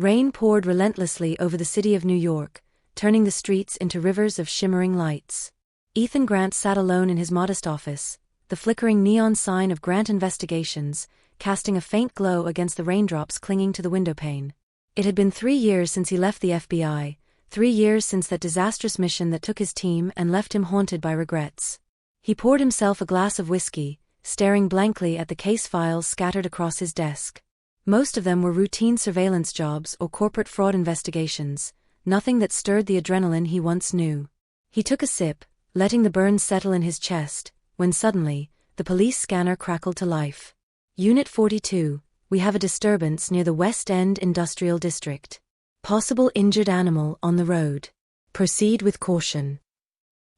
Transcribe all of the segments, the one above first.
Rain poured relentlessly over the city of New York, turning the streets into rivers of shimmering lights. Ethan Grant sat alone in his modest office, the flickering neon sign of Grant Investigations, casting a faint glow against the raindrops clinging to the windowpane. It had been 3 years since he left the FBI, 3 years since that disastrous mission that took his team and left him haunted by regrets. He poured himself a glass of whiskey, staring blankly at the case files scattered across his desk. Most of them were routine surveillance jobs or corporate fraud investigations, nothing that stirred the adrenaline he once knew. He took a sip, letting the burns settle in his chest, when suddenly, the police scanner crackled to life. Unit 42, we have a disturbance near the West End Industrial District. Possible injured animal on the road. Proceed with caution.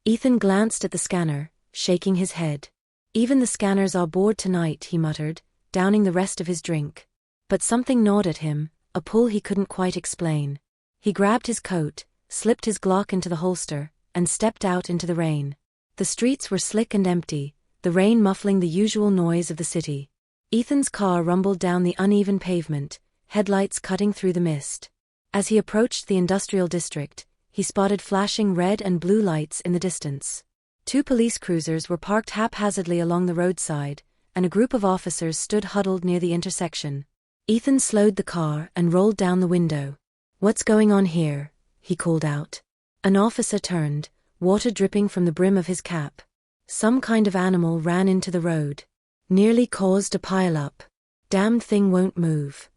Ethan glanced at the scanner, shaking his head. Even the scanners are bored tonight, he muttered, downing the rest of his drink. But something gnawed at him, a pull he couldn't quite explain. He grabbed his coat, slipped his Glock into the holster, and stepped out into the rain. The streets were slick and empty, the rain muffling the usual noise of the city. Ethan's car rumbled down the uneven pavement, headlights cutting through the mist. As he approached the industrial district, he spotted flashing red and blue lights in the distance. 2 police cruisers were parked haphazardly along the roadside, and a group of officers stood huddled near the intersection. Ethan slowed the car and rolled down the window. "What's going on here?" he called out. An officer turned, water dripping from the brim of his cap. "Some kind of animal ran into the road. Nearly caused a pile-up. Damned thing won't move."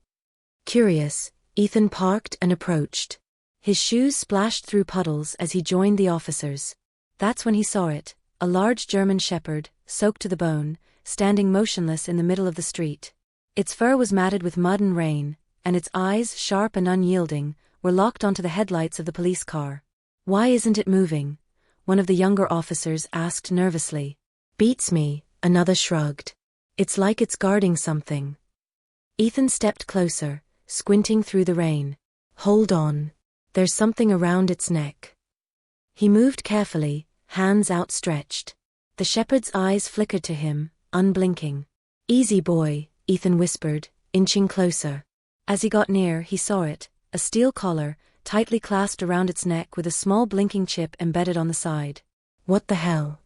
Curious, Ethan parked and approached. His shoes splashed through puddles as he joined the officers. That's when he saw it, a large German shepherd, soaked to the bone, standing motionless in the middle of the street. Its fur was matted with mud and rain, and its eyes, sharp and unyielding, were locked onto the headlights of the police car. "Why isn't it moving?" one of the younger officers asked nervously. "Beats me," another shrugged. "It's like it's guarding something." Ethan stepped closer, squinting through the rain. "Hold on. There's something around its neck." He moved carefully, hands outstretched. The shepherd's eyes flickered to him, unblinking. "Easy boy," Ethan whispered, inching closer. As he got near, he saw it, a steel collar, tightly clasped around its neck with a small blinking chip embedded on the side. "What the hell?"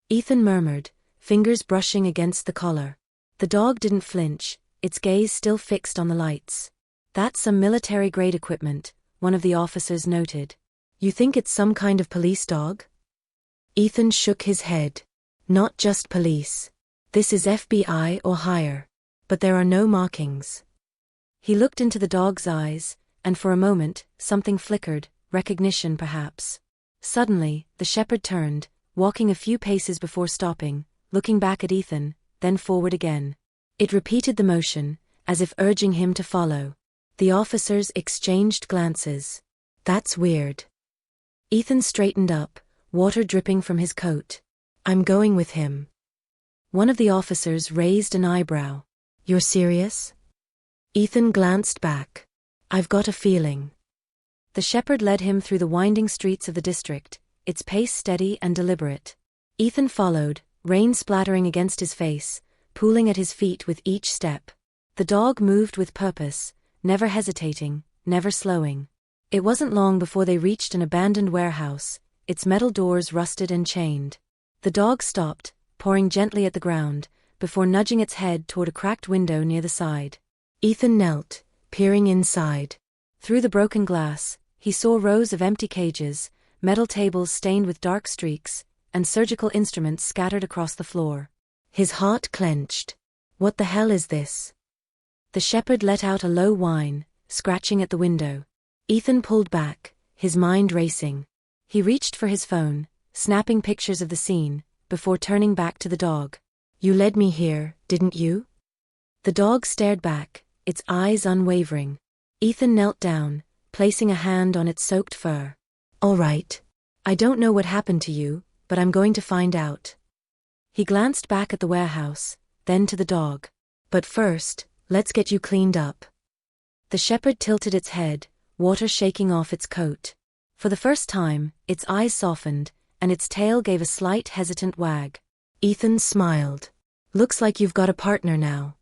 Ethan murmured, fingers brushing against the collar. The dog didn't flinch, its gaze still fixed on the lights. "That's some military-grade equipment," one of the officers noted. "You think it's some kind of police dog?" Ethan shook his head. "Not just police. This is FBI or higher. But there are no markings." He looked into the dog's eyes, and for a moment, something flickered, recognition perhaps. Suddenly, the shepherd turned, walking a few paces before stopping, looking back at Ethan, then forward again. It repeated the motion, as if urging him to follow. The officers exchanged glances. "That's weird." Ethan straightened up, water dripping from his coat. "I'm going with him." One of the officers raised an eyebrow. "You're serious?" Ethan glanced back. "I've got a feeling." The shepherd led him through the winding streets of the district, its pace steady and deliberate. Ethan followed, rain splattering against his face, pooling at his feet with each step. The dog moved with purpose, never hesitating, never slowing. It wasn't long before they reached an abandoned warehouse, its metal doors rusted and chained. The dog stopped, pawing gently at the ground, before nudging its head toward a cracked window near the side. Ethan knelt, peering inside. Through the broken glass, he saw rows of empty cages, metal tables stained with dark streaks, and surgical instruments scattered across the floor. His heart clenched. "What the hell is this?" The shepherd let out a low whine, scratching at the window. Ethan pulled back, his mind racing. He reached for his phone, snapping pictures of the scene, before turning back to the dog. "You led me here, didn't you?" The dog stared back, its eyes unwavering. Ethan knelt down, placing a hand on its soaked fur. "All right. I don't know what happened to you, but I'm going to find out." He glanced back at the warehouse, then to the dog. "But first, let's get you cleaned up." The shepherd tilted its head, water shaking off its coat. For the first time, its eyes softened, and its tail gave a slight hesitant wag. Ethan smiled. "Looks like you've got a partner now."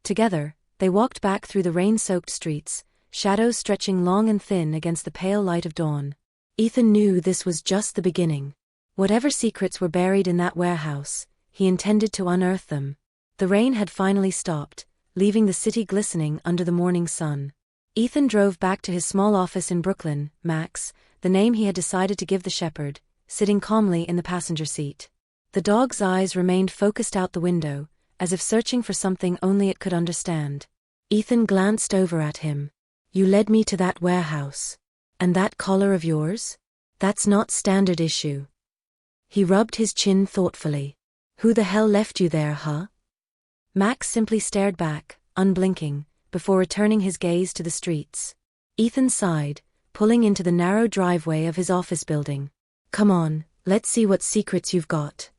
Together, they walked back through the rain-soaked streets, shadows stretching long and thin against the pale light of dawn. Ethan knew this was just the beginning. Whatever secrets were buried in that warehouse, he intended to unearth them. The rain had finally stopped, leaving the city glistening under the morning sun. Ethan drove back to his small office in Brooklyn, Max, the name he had decided to give the shepherd, sitting calmly in the passenger seat. The dog's eyes remained focused out the window, as if searching for something only it could understand. Ethan glanced over at him. "You led me to that warehouse. And that collar of yours? That's not standard issue." He rubbed his chin thoughtfully. "Who the hell left you there, huh?" Max simply stared back, unblinking, before returning his gaze to the streets. Ethan sighed, pulling into the narrow driveway of his office building. "Come on, let's see what secrets you've got."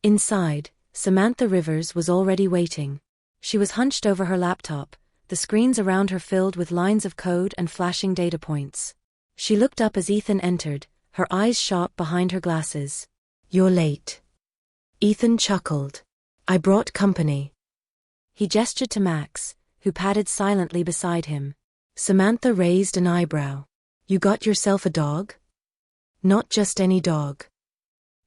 Inside, Samantha Rivers was already waiting. She was hunched over her laptop, the screens around her filled with lines of code and flashing data points. She looked up as Ethan entered, her eyes sharp behind her glasses. "You're late." Ethan chuckled. "I brought company." He gestured to Max, who padded silently beside him. Samantha raised an eyebrow. "You got yourself a dog?" "Not just any dog."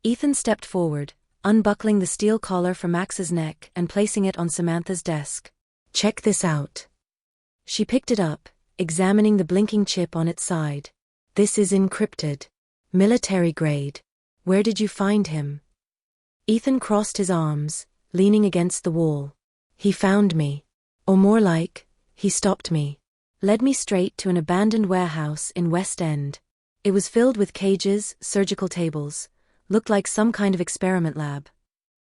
Ethan stepped forward, unbuckling the steel collar from Max's neck and placing it on Samantha's desk. "Check this out." She picked it up, examining the blinking chip on its side. "This is encrypted. Military grade. Where did you find him?" Ethan crossed his arms, leaning against the wall. "He found me. Or more like, he stopped me. Led me straight to an abandoned warehouse in West End. It was filled with cages, surgical tables, looked like some kind of experiment lab."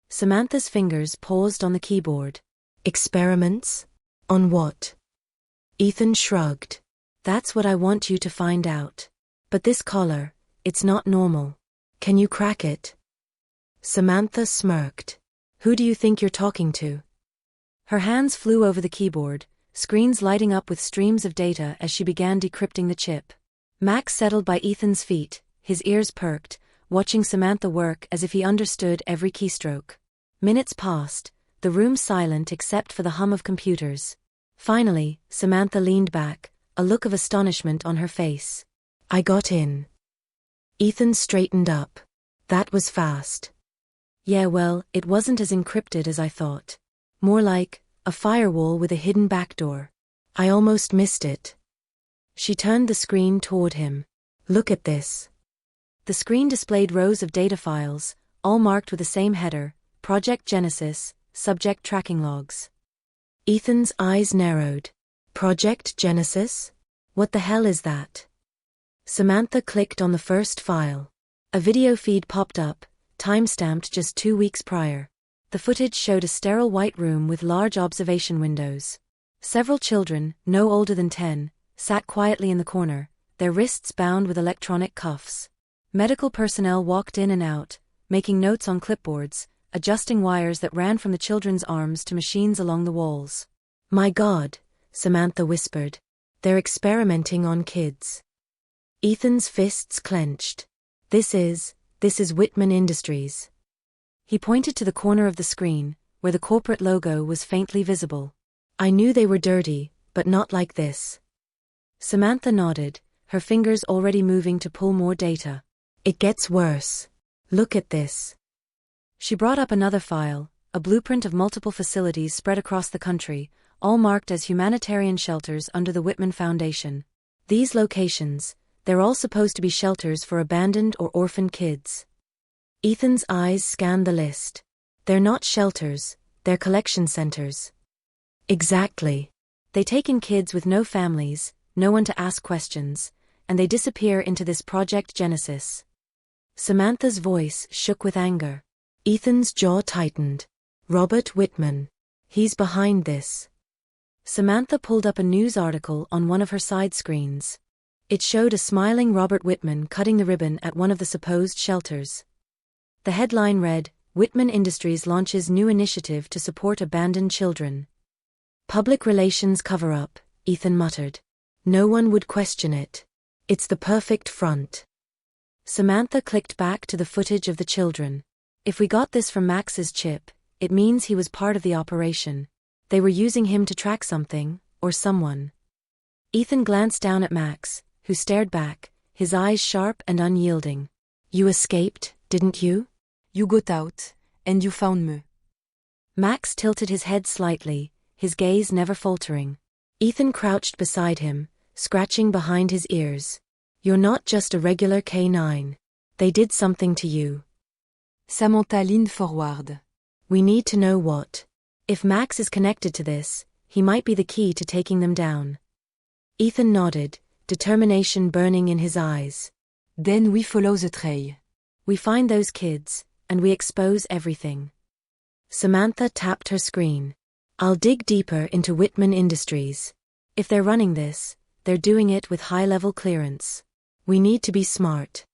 Samantha's fingers paused on the keyboard. "Experiments? On what?" Ethan shrugged. "That's what I want you to find out. But this collar, it's not normal. Can you crack it?" Samantha smirked. "Who do you think you're talking to?" Her hands flew over the keyboard, screens lighting up with streams of data as she began decrypting the chip. Max settled by Ethan's feet, his ears perked, watching Samantha work as if he understood every keystroke. Minutes passed, the room silent except for the hum of computers. Finally, Samantha leaned back, a look of astonishment on her face. "I got in." Ethan straightened up. "That was fast." "Yeah, well, it wasn't as encrypted as I thought. More like a firewall with a hidden backdoor. I almost missed it." She turned the screen toward him. "Look at this." The screen displayed rows of data files, all marked with the same header, Project Genesis, Subject Tracking Logs. Ethan's eyes narrowed. "Project Genesis? What the hell is that?" Samantha clicked on the first file. A video feed popped up, time-stamped just 2 weeks prior. The footage showed a sterile white room with large observation windows. Several children, no older than 10, sat quietly in the corner, their wrists bound with electronic cuffs. Medical personnel walked in and out, making notes on clipboards, adjusting wires that ran from the children's arms to machines along the walls. "My God," Samantha whispered. "They're experimenting on kids." Ethan's fists clenched. This is Whitman Industries." He pointed to the corner of the screen, where the corporate logo was faintly visible. "I knew they were dirty, but not like this." Samantha nodded, her fingers already moving to pull more data. "It gets worse. Look at this." She brought up another file, a blueprint of multiple facilities spread across the country, all marked as humanitarian shelters under the Whitman Foundation. These locations, they're all supposed to be shelters for abandoned or orphaned kids. Ethan's eyes scanned the list. "They're not shelters, they're collection centers." "Exactly. They take in kids with no families, no one to ask questions, and they disappear into this Project Genesis." Samantha's voice shook with anger. Ethan's jaw tightened. "Robert Whitman. He's behind this." Samantha pulled up a news article on one of her side screens. It showed a smiling Robert Whitman cutting the ribbon at one of the supposed shelters. The headline read, "Whitman Industries launches new initiative to support abandoned children." "Public relations cover-up," Ethan muttered. "No one would question it. It's the perfect front." Samantha clicked back to the footage of the children. "If we got this from Max's chip, it means he was part of the operation. They were using him to track something, or someone." Ethan glanced down at Max, who stared back, his eyes sharp and unyielding. You escaped, didn't you? You got out, and you found me. Max tilted his head slightly, his gaze never faltering. Ethan crouched beside him, scratching behind his ears. You're not just a regular K9. They did something to you. Samantha leaned forward. We need to know what. If Max is connected to this, he might be the key to taking them down. Ethan nodded, determination burning in his eyes. Then we follow the trail. We find those kids, and we expose everything. Samantha tapped her screen. I'll dig deeper into Whitman Industries. If they're running this, they're doing it with high-level clearance. We need to be smart.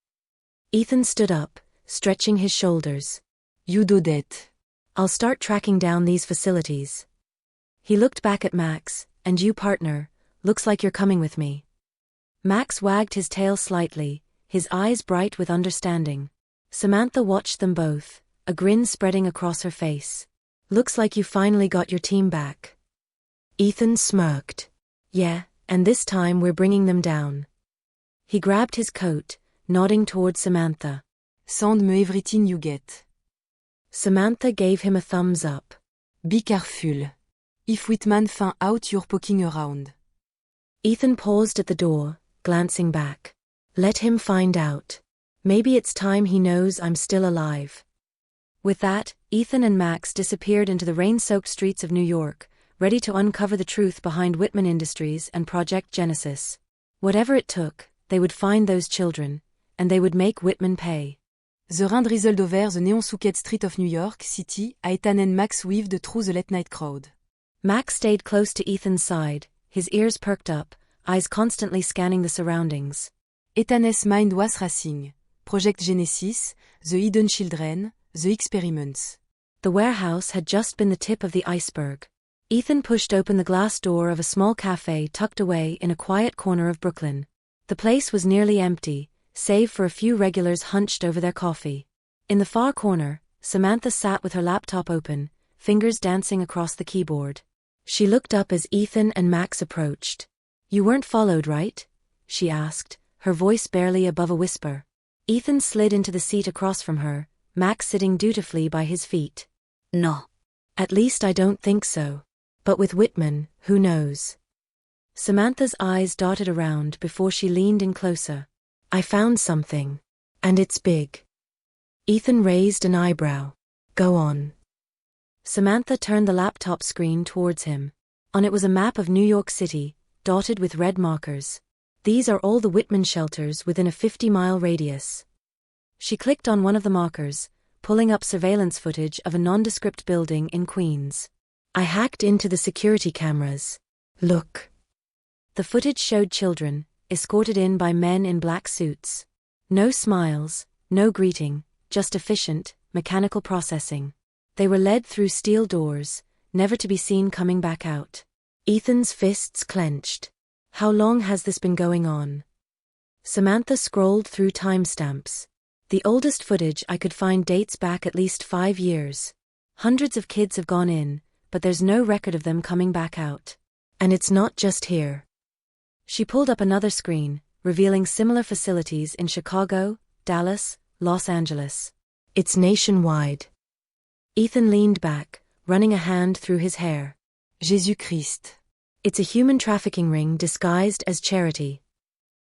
Ethan stood up, stretching his shoulders. You do that. I'll start tracking down these facilities. He looked back at Max, and you partner, looks like you're coming with me. Max wagged his tail slightly, his eyes bright with understanding. Samantha watched them both, a grin spreading across her face. Looks like you finally got your team back. Ethan smirked. Yeah, and this time we're bringing them down. He grabbed his coat, nodding toward Samantha. Send me everything you get. Samantha gave him a thumbs up. Be careful. If Whitman find out you're poking around. Ethan paused at the door, glancing back. Let him find out. Maybe it's time he knows I'm still alive. With that, Ethan and Max disappeared into the rain-soaked streets of New York, ready to uncover the truth behind Whitman Industries and Project Genesis. Whatever it took, they would find those children, and they would make Whitman pay. The rain drizzled over the neon-soaked street of New York City as Ethan and Max weaved through the late-night crowd. Max stayed close to Ethan's side, his ears perked up, eyes constantly scanning the surroundings. Ethan's mind was racing. Project Genesis, the hidden children, the experiments. The warehouse had just been the tip of the iceberg. Ethan pushed open the glass door of a small cafe tucked away in a quiet corner of Brooklyn. The place was nearly empty, save for a few regulars hunched over their coffee. In the far corner, Samantha sat with her laptop open, fingers dancing across the keyboard. She looked up as Ethan and Max approached. You weren't followed, right? She asked, her voice barely above a whisper. Ethan slid into the seat across from her, Max sitting dutifully by his feet. No. At least I don't think so. But with Whitman, who knows? Samantha's eyes darted around before she leaned in closer. I found something. And it's big. Ethan raised an eyebrow. Go on. Samantha turned the laptop screen towards him. On it was a map of New York City, dotted with red markers. These are all the Whitman shelters within a 50-mile radius. She clicked on one of the markers, pulling up surveillance footage of a nondescript building in Queens. I hacked into the security cameras. Look. The footage showed children, escorted in by men in black suits. No smiles, no greeting, just efficient, mechanical processing. They were led through steel doors, never to be seen coming back out. Ethan's fists clenched. How long has this been going on? Samantha scrolled through timestamps. The oldest footage I could find dates back at least 5 years. Hundreds of kids have gone in, but there's no record of them coming back out. And it's not just here. She pulled up another screen, revealing similar facilities in Chicago, Dallas, Los Angeles. It's nationwide. Ethan leaned back, running a hand through his hair. Jésus-Christ. It's a human trafficking ring disguised as charity.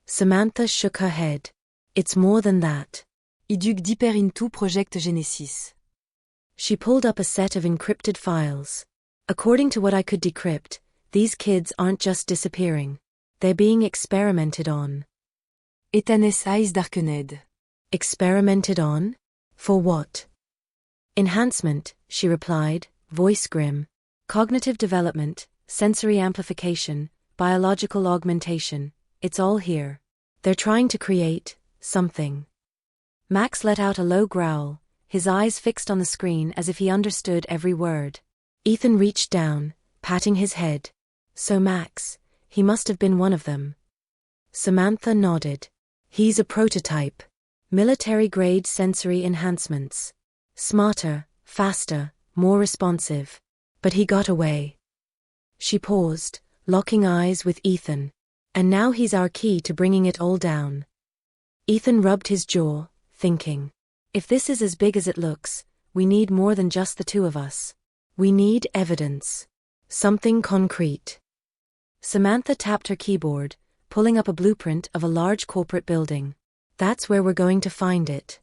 Samantha shook her head. It's more than that. I dug deeper into Project Genesis. She pulled up a set of encrypted files. According to what I could decrypt, these kids aren't just disappearing. They're being experimented on. Ethan's eyes darkened. Experimented on? For what? Enhancement, she replied, voice grim. Cognitive development, sensory amplification, biological augmentation, it's all here. They're trying to create something. Max let out a low growl, his eyes fixed on the screen as if he understood every word. Ethan reached down, patting his head. So Max, he must have been one of them. Samantha nodded. He's a prototype. Military-grade sensory enhancements. Smarter, faster, more responsive. But he got away. She paused, locking eyes with Ethan. And now he's our key to bringing it all down. Ethan rubbed his jaw, thinking. If this is as big as it looks, we need more than just the two of us. We need evidence. Something concrete. Samantha tapped her keyboard, pulling up a blueprint of a large corporate building. That's where we're going to find it.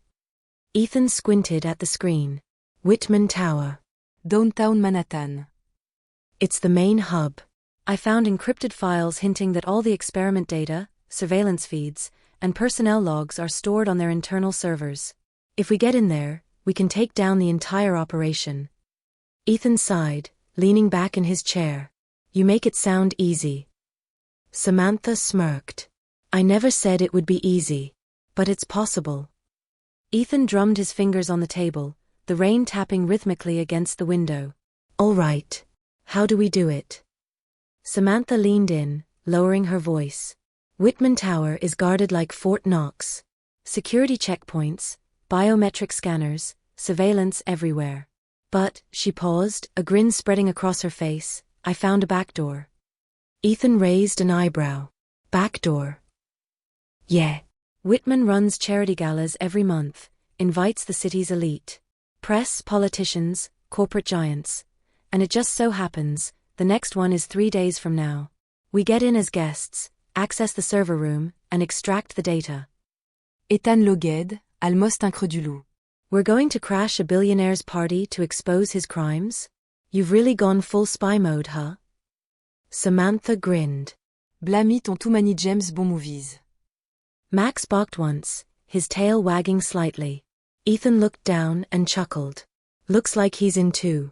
Ethan squinted at the screen. Whitman Tower. Downtown Manhattan. It's the main hub. I found encrypted files hinting that all the experiment data, surveillance feeds, and personnel logs are stored on their internal servers. If we get in there, we can take down the entire operation. Ethan sighed, leaning back in his chair. You make it sound easy. Samantha smirked. I never said it would be easy. But it's possible. Ethan drummed his fingers on the table, the rain tapping rhythmically against the window. All right. How do we do it? Samantha leaned in, lowering her voice. Whitman Tower is guarded like Fort Knox. Security checkpoints, biometric scanners, surveillance everywhere. But, she paused, a grin spreading across her face, I found a back door. Ethan raised an eyebrow. Back door? Yeah. Whitman runs charity galas every month, invites the city's elite. Press, politicians, corporate giants. And it just so happens, the next one is 3 days from now. We get in as guests, access the server room, and extract the data. Ethan Logued, almost incrédule. We're going to crash a billionaire's party to expose his crimes? You've really gone full spy mode, huh? Samantha grinned. Blâmi ton tout many James Bond movies. Max balked once, his tail wagging slightly. Ethan looked down and chuckled. Looks like he's in too.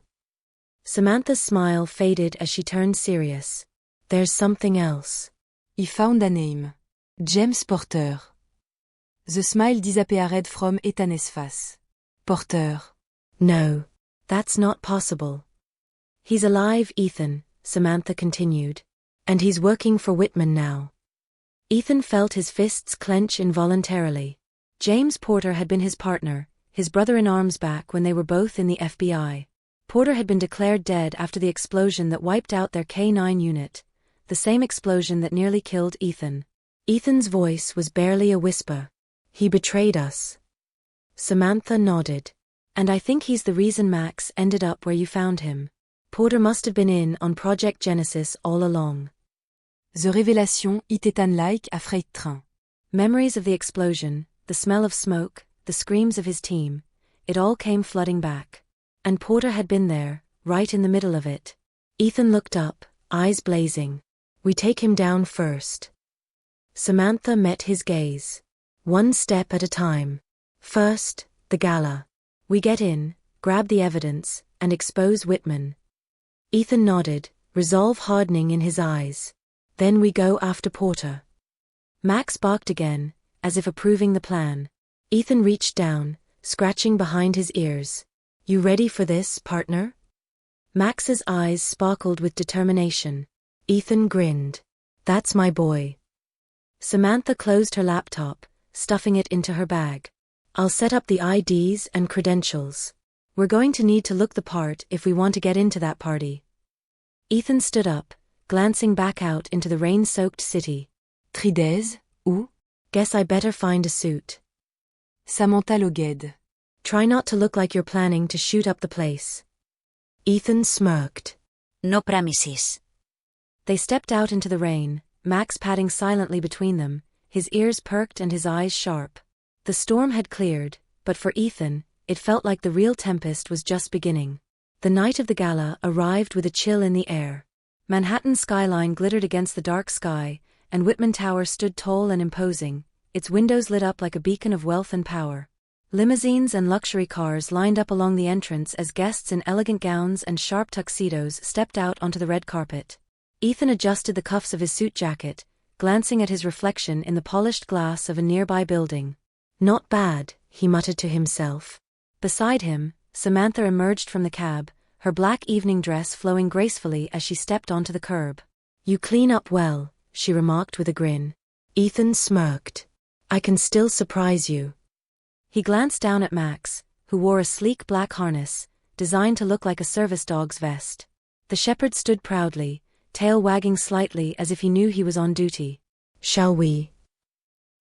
Samantha's smile faded as she turned serious. There's something else. He found a name. James Porter. The smile disappeared from Ethan's face. Porter. No. That's not possible. He's alive, Ethan, Samantha continued. And he's working for Whitman now. Ethan felt his fists clench involuntarily. James Porter had been his partner, his brother-in-arms back when they were both in the FBI. Porter had been declared dead after the explosion that wiped out their K-9 unit, the same explosion that nearly killed Ethan. Ethan's voice was barely a whisper. He betrayed us. Samantha nodded. And I think he's the reason Max ended up where you found him. Porter must have been in on Project Genesis all along. The révélation hit Ethan like a freight train. Memories of the explosion, the smell of smoke, the screams of his team, it all came flooding back. And Porter had been there, right in the middle of it. Ethan looked up, eyes blazing. We take him down first. Samantha met his gaze. One step at a time. First, the gala. We get in, grab the evidence, and expose Whitman. Ethan nodded, resolve hardening in his eyes. Then we go after Porter. Max barked again, as if approving the plan. Ethan reached down, scratching behind his ears. You ready for this, partner? Max's eyes sparkled with determination. Ethan grinned. That's my boy. Samantha closed her laptop, stuffing it into her bag. I'll set up the IDs and credentials. We're going to need to look the part if we want to get into that party. Ethan stood up, glancing back out into the rain-soaked city. Tridez, où? Guess I better find a suit. Samantha Logued. Try not to look like you're planning to shoot up the place. Ethan smirked. No promises. They stepped out into the rain, Max padding silently between them, his ears perked and his eyes sharp. The storm had cleared, but for Ethan, it felt like the real tempest was just beginning. The night of the gala arrived with a chill in the air. Manhattan's skyline glittered against the dark sky, and Whitman Tower stood tall and imposing, its windows lit up like a beacon of wealth and power. Limousines and luxury cars lined up along the entrance as guests in elegant gowns and sharp tuxedos stepped out onto the red carpet. Ethan adjusted the cuffs of his suit jacket, glancing at his reflection in the polished glass of a nearby building. Not bad, he muttered to himself. Beside him, Samantha emerged from the cab, her black evening dress flowing gracefully as she stepped onto the curb. You clean up well, she remarked with a grin. Ethan smirked. I can still surprise you. He glanced down at Max, who wore a sleek black harness, designed to look like a service dog's vest. The shepherd stood proudly, tail wagging slightly as if he knew he was on duty. Shall we?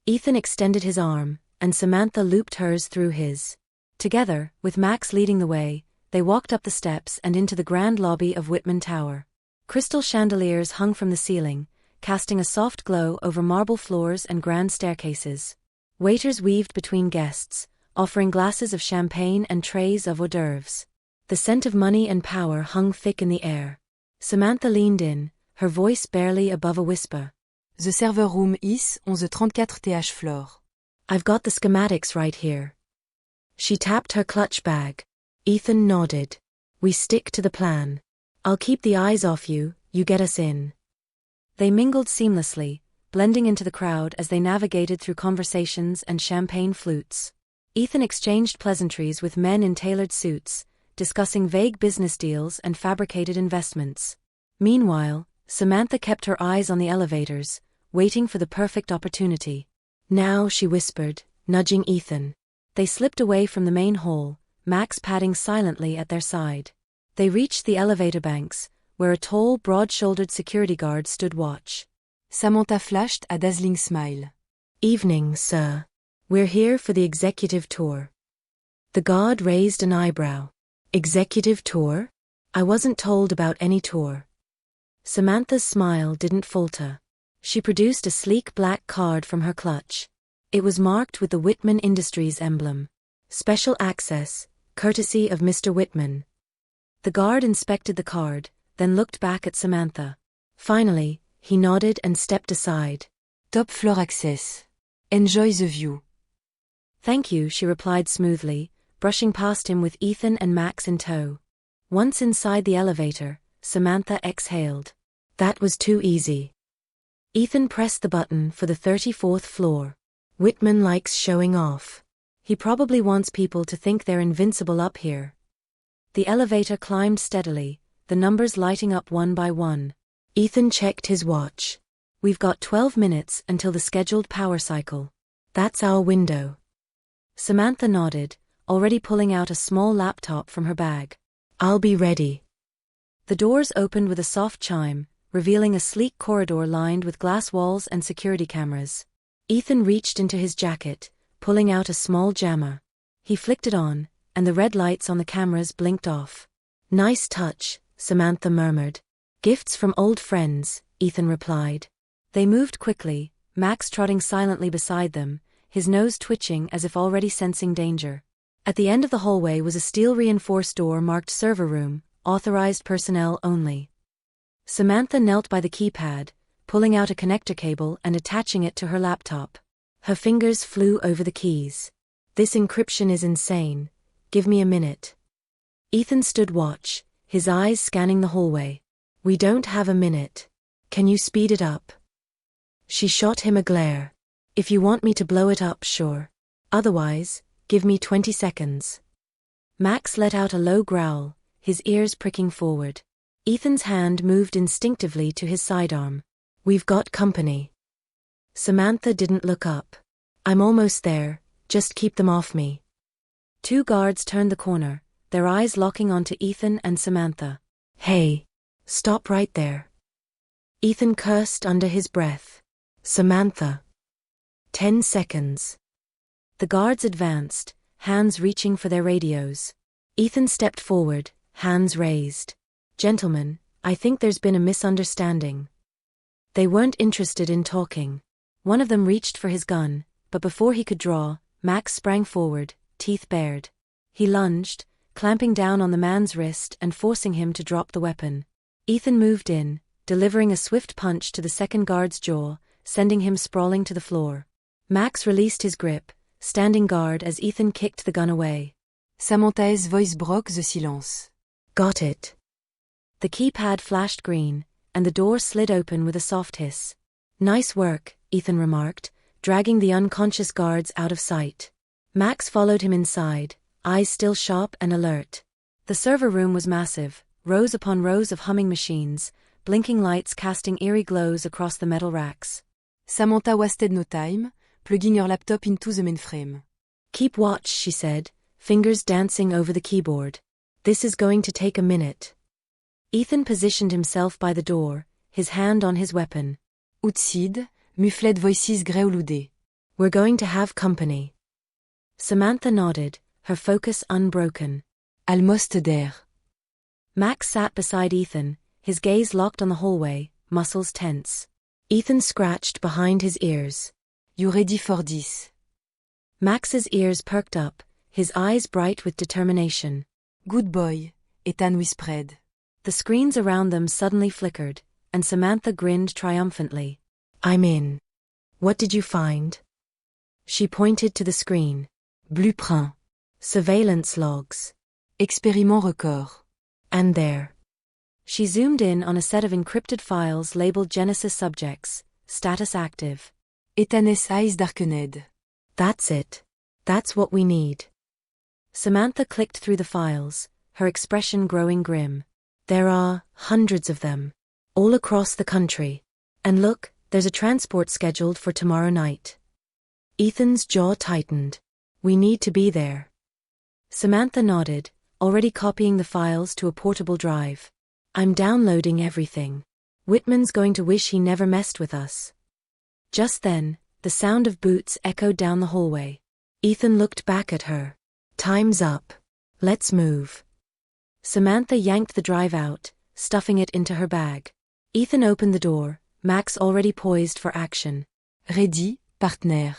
Ethan extended his arm, and Samantha looped hers through his. Together, with Max leading the way, they walked up the steps and into the grand lobby of Whitman Tower. Crystal chandeliers hung from the ceiling, casting a soft glow over marble floors and grand staircases. Waiters weaved between guests, offering glasses of champagne and trays of hors d'oeuvres. The scent of money and power hung thick in the air. Samantha leaned in, her voice barely above a whisper. The server room is on the 34th floor. I've got the schematics right here. She tapped her clutch bag. Ethan nodded. We stick to the plan. I'll keep the eyes off you, you get us in. They mingled seamlessly, blending into the crowd as they navigated through conversations and champagne flutes. Ethan exchanged pleasantries with men in tailored suits, discussing vague business deals and fabricated investments. Meanwhile, Samantha kept her eyes on the elevators, waiting for the perfect opportunity. Now, she whispered, nudging Ethan. They slipped away from the main hall, Max padding silently at their side. They reached the elevator banks, where a tall, broad-shouldered security guard stood watch. Samantha flashed a dazzling smile. Evening, sir. We're here for the executive tour. The guard raised an eyebrow. Executive tour? I wasn't told about any tour. Samantha's smile didn't falter. She produced a sleek black card from her clutch. It was marked with the Whitman Industries emblem. Special access, courtesy of Mr. Whitman. The guard inspected the card, then looked back at Samantha. Finally, he nodded and stepped aside. Top floor access. Enjoy the view. Thank you, she replied smoothly, brushing past him with Ethan and Max in tow. Once inside the elevator, Samantha exhaled. That was too easy. Ethan pressed the button for the 34th floor. Whitman likes showing off. He probably wants people to think they're invincible up here. The elevator climbed steadily, the numbers lighting up one by one. Ethan checked his watch. We've got 12 minutes until the scheduled power cycle. That's our window. Samantha nodded, already pulling out a small laptop from her bag. I'll be ready. The doors opened with a soft chime, revealing a sleek corridor lined with glass walls and security cameras. Ethan reached into his jacket, pulling out a small jammer. He flicked it on, and the red lights on the cameras blinked off. Nice touch, Samantha murmured. Gifts from old friends, Ethan replied. They moved quickly, Max trotting silently beside them, his nose twitching as if already sensing danger. At the end of the hallway was a steel-reinforced door marked server room, authorized personnel only. Samantha knelt by the keypad, pulling out a connector cable and attaching it to her laptop. Her fingers flew over the keys. This encryption is insane. Give me a minute. Ethan stood watch, his eyes scanning the hallway. We don't have a minute. Can you speed it up? She shot him a glare. If you want me to blow it up, sure. Otherwise, give me 20 seconds. Max let out a low growl, his ears pricking forward. Ethan's hand moved instinctively to his sidearm. We've got company. Samantha didn't look up. I'm almost there, just keep them off me. Two guards turned the corner, their eyes locking onto Ethan and Samantha. Hey, stop right there. Ethan cursed under his breath. Samantha. 10 seconds. The guards advanced, hands reaching for their radios. Ethan stepped forward, hands raised. Gentlemen, I think there's been a misunderstanding. They weren't interested in talking. One of them reached for his gun, but before he could draw, Max sprang forward, teeth bared. He lunged, clamping down on the man's wrist and forcing him to drop the weapon. Ethan moved in, delivering a swift punch to the second guard's jaw, sending him sprawling to the floor. Max released his grip, standing guard as Ethan kicked the gun away. Samantha's voice broke the silence. Got it. The keypad flashed green, and the door slid open with a soft hiss. Nice work, Ethan remarked, dragging the unconscious guards out of sight. Max followed him inside, eyes still sharp and alert. The server room was massive, rows upon rows of humming machines, blinking lights casting eerie glows across the metal racks. Samantha wasted no time, plugging her laptop into the mainframe. Keep watch, she said, fingers dancing over the keyboard. This is going to take a minute. Ethan positioned himself by the door, his hand on his weapon. Outside, Muffled voices greloudées. We're going to have company. Samantha nodded, her focus unbroken. Almost there. Max sat beside Ethan, his gaze locked on the hallway, muscles tense. Ethan scratched behind his ears. You ready for this? Max's ears perked up, his eyes bright with determination. Good boy, Ethan whispered. The screens around them suddenly flickered, and Samantha grinned triumphantly. I'm in. What did you find? She pointed to the screen. Blueprint. Surveillance logs. Expériment record. And there. She zoomed in on a set of encrypted files labeled Genesis subjects, status active. Ethan's eyes darkened. That's it. That's what we need. Samantha clicked through the files, her expression growing grim. There are hundreds of them. All across the country. And look, there's a transport scheduled for tomorrow night. Ethan's jaw tightened. We need to be there. Samantha nodded, already copying the files to a portable drive. I'm downloading everything. Whitman's going to wish he never messed with us. Just then, the sound of boots echoed down the hallway. Ethan looked back at her. Time's up. Let's move. Samantha yanked the drive out, stuffing it into her bag. Ethan opened the door, Max already poised for action. Ready, partner?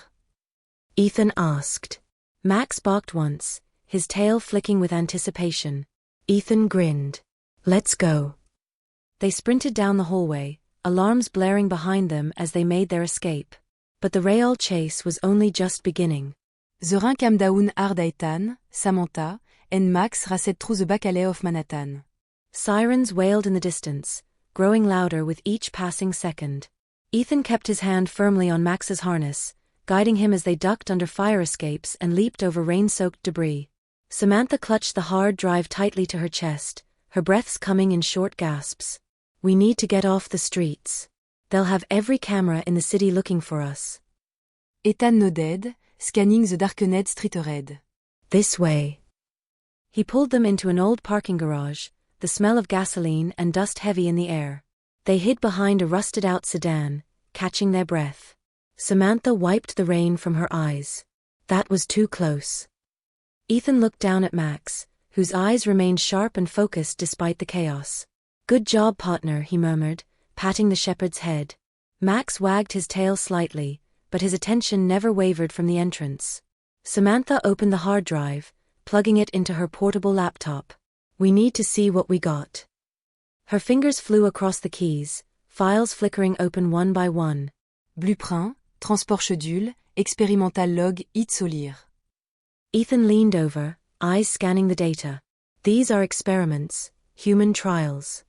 Ethan asked. Max barked once, his tail flicking with anticipation. Ethan grinned. Let's go. They sprinted down the hallway, alarms blaring behind them as they made their escape. But the real chase was only just beginning. The rain came down hard Ethan, Samantha, and Max raced through the back alley of Manhattan. Sirens wailed in the distance, growing louder with each passing second. Ethan kept his hand firmly on Max's harness, guiding him as they ducked under fire escapes and leaped over rain-soaked debris. Samantha clutched the hard drive tightly to her chest, her breaths coming in short gasps. We need to get off the streets. They'll have every camera in the city looking for us. Ethan nodded, scanning the darkened street ahead. This way. He pulled them into an old parking garage, the smell of gasoline and dust heavy in the air. They hid behind a rusted-out sedan, catching their breath. Samantha wiped the rain from her eyes. That was too close. Ethan looked down at Max, whose eyes remained sharp and focused despite the chaos. Good job, partner, he murmured, patting the shepherd's head. Max wagged his tail slightly, but his attention never wavered from the entrance. Samantha opened the hard drive, plugging it into her portable laptop. We need to see what we got. Her fingers flew across the keys, files flickering open one by one. Blueprint, transport schedule, expérimental log, hits au lire. Ethan leaned over, eyes scanning the data. These are experiments, human trials.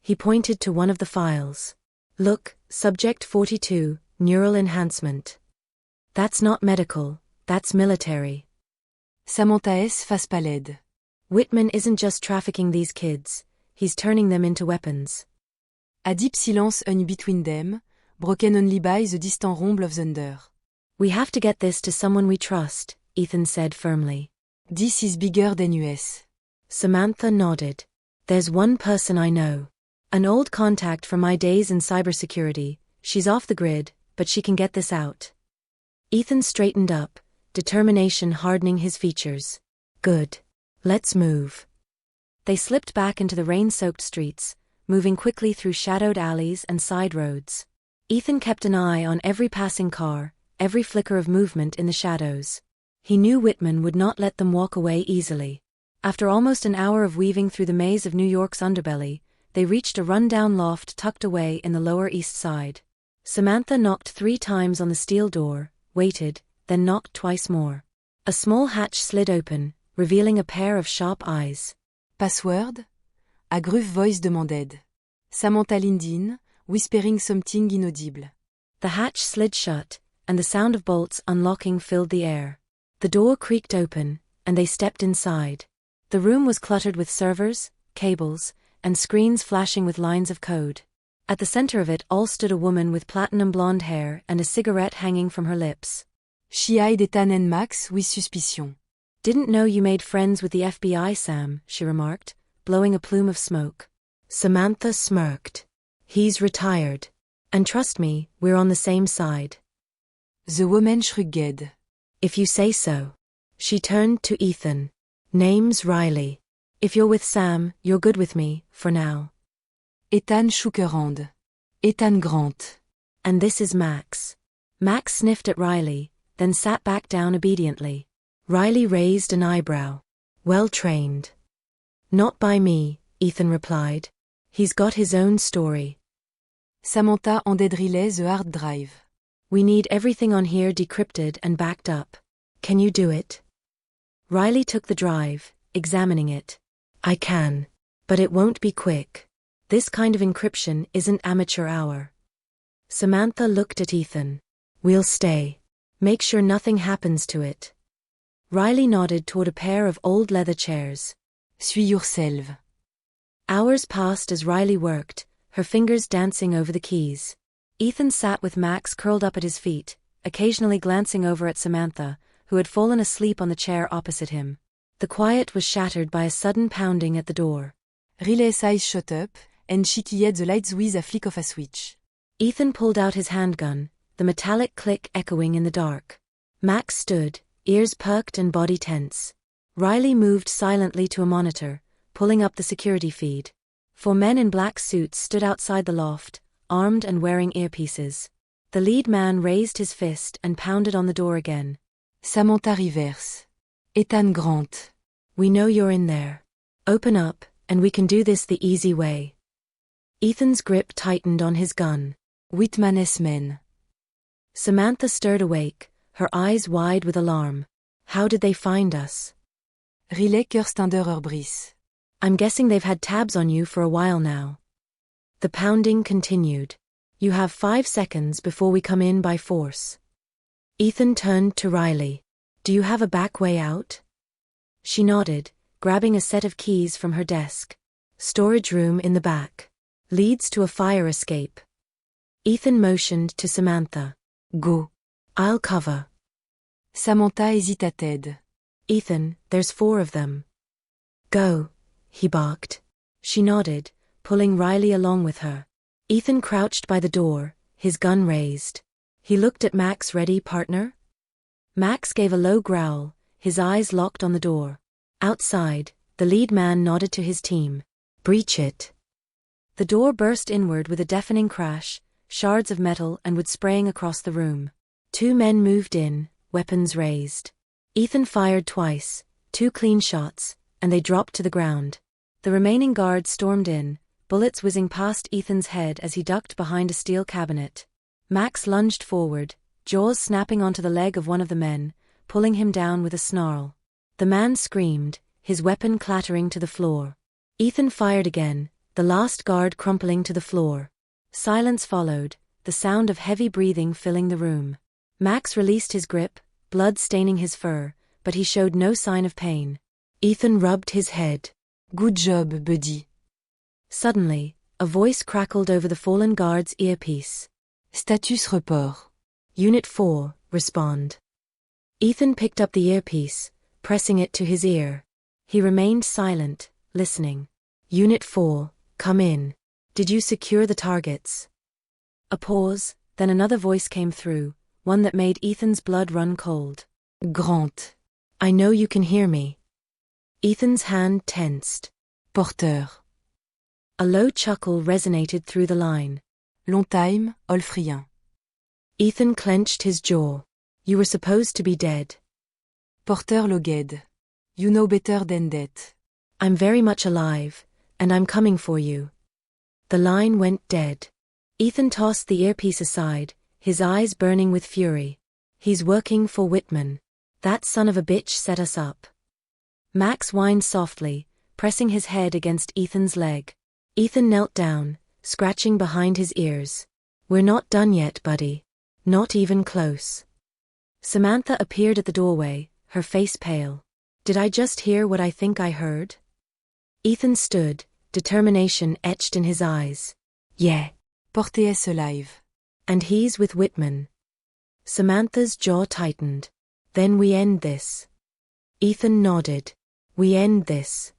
He pointed to one of the files. Look, subject 42, neural enhancement. That's not medical, that's military. Samantha's face pâlée. Whitman isn't just trafficking these kids, he's turning them into weapons. A deep silence hung between them, broken only by the distant rumble of thunder. We have to get this to someone we trust, Ethan said firmly. This is bigger than US. Samantha nodded. There's one person I know. An old contact from my days in cybersecurity. She's off the grid, but she can get this out. Ethan straightened up, determination hardening his features. Good. Let's move. They slipped back into the rain-soaked streets, moving quickly through shadowed alleys and side roads. Ethan kept an eye on every passing car, every flicker of movement in the shadows. He knew Whitman would not let them walk away easily. After almost an hour of weaving through the maze of New York's underbelly, they reached a run-down loft tucked away in the Lower East Side. Samantha knocked 3 times on the steel door, waited, then knocked twice more. A small hatch slid open, revealing a pair of sharp eyes. Password? A gruff voice demanded. Samantha leaned in, whispering something inaudible. The hatch slid shut, and the sound of bolts unlocking filled the air. The door creaked open, and they stepped inside. The room was cluttered with servers, cables, and screens flashing with lines of code. At the center of it all stood a woman with platinum blonde hair and a cigarette hanging from her lips. She eyed Ethan and Max with suspicion. Didn't know you made friends with the FBI, Sam, she remarked, blowing a plume of smoke. Samantha smirked. He's retired. And trust me, we're on the same side. The woman shrugged. If you say so. She turned to Ethan. Name's Riley. If you're with Sam, you're good with me, for now. Ethan shook her hand. Ethan Grant. And this is Max. Max sniffed at Riley, then sat back down obediently. Riley raised an eyebrow. Well trained. Not by me, Ethan replied. He's got his own story. Samantha endedrilait the hard drive. We need everything on here decrypted and backed up. Can you do it? Riley took the drive, examining it. I can. But it won't be quick. This kind of encryption isn't amateur hour. Samantha looked at Ethan. We'll stay. Make sure nothing happens to it. Riley nodded toward a pair of old leather chairs. Suis yourself. Hours passed as Riley worked, her fingers dancing over the keys. Ethan sat with Max curled up at his feet, occasionally glancing over at Samantha, who had fallen asleep on the chair opposite him. The quiet was shattered by a sudden pounding at the door. Riley's eyes shot up, and she keyed the lights with a flick of a switch. Ethan pulled out his handgun, the metallic click echoing in the dark. Max stood, ears perked and body tense. Riley moved silently to a monitor, pulling up the security feed. 4 men in black suits stood outside the loft, armed and wearing earpieces. The lead man raised his fist and pounded on the door again. Samantha Rivers. Ethan Grant. We know you're in there. Open up, and we can do this the easy way. Ethan's grip tightened on his gun. Whitman's men. Samantha stirred awake, her eyes wide with alarm. How did they find us? Riley cursed under her breath. I'm guessing they've had tabs on you for a while now. The pounding continued. You have 5 seconds before we come in by force. Ethan turned to Riley. Do you have a back way out? She nodded, grabbing a set of keys from her desk. Storage room in the back. Leads to a fire escape. Ethan motioned to Samantha. Go. I'll cover. Samantha hesitated. Ethan, there's 4 of them. Go, he barked. She nodded, pulling Riley along with her. Ethan crouched by the door, his gun raised. He looked at Max. Ready, partner? Max gave a low growl, his eyes locked on the door. Outside, the lead man nodded to his team. Breach it. The door burst inward with a deafening crash, shards of metal and wood spraying across the room. 2 men moved in, weapons raised. Ethan fired twice, 2 clean shots, and they dropped to the ground. The remaining guards stormed in, bullets whizzing past Ethan's head as he ducked behind a steel cabinet. Max lunged forward, jaws snapping onto the leg of one of the men, pulling him down with a snarl. The man screamed, his weapon clattering to the floor. Ethan fired again, the last guard crumpling to the floor. Silence followed, the sound of heavy breathing filling the room. Max released his grip, blood staining his fur, but he showed no sign of pain. Ethan rubbed his head. Good job, buddy. Suddenly, a voice crackled over the fallen guard's earpiece. Status report. Unit 4, respond. Ethan picked up the earpiece, pressing it to his ear. He remained silent, listening. Unit 4, come in. Did you secure the targets? A pause, then another voice came through, one that made Ethan's blood run cold. Grant. I know you can hear me. Ethan's hand tensed. Porter. A low chuckle resonated through the line. Long time, Olfrien. Ethan clenched his jaw. You were supposed to be dead. Porter logged. You know better than that. I'm very much alive, and I'm coming for you. The line went dead. Ethan tossed the earpiece aside, his eyes burning with fury. He's working for Whitman. That son of a bitch set us up. Max whined softly, pressing his head against Ethan's leg. Ethan knelt down, scratching behind his ears. We're not done yet, buddy. Not even close. Samantha appeared at the doorway, her face pale. Did I just hear what I think I heard? Ethan stood, determination etched in his eyes. Yeah. Porter est alive. And he's with Whitman. Samantha's jaw tightened. Then we end this. Ethan nodded. We end this.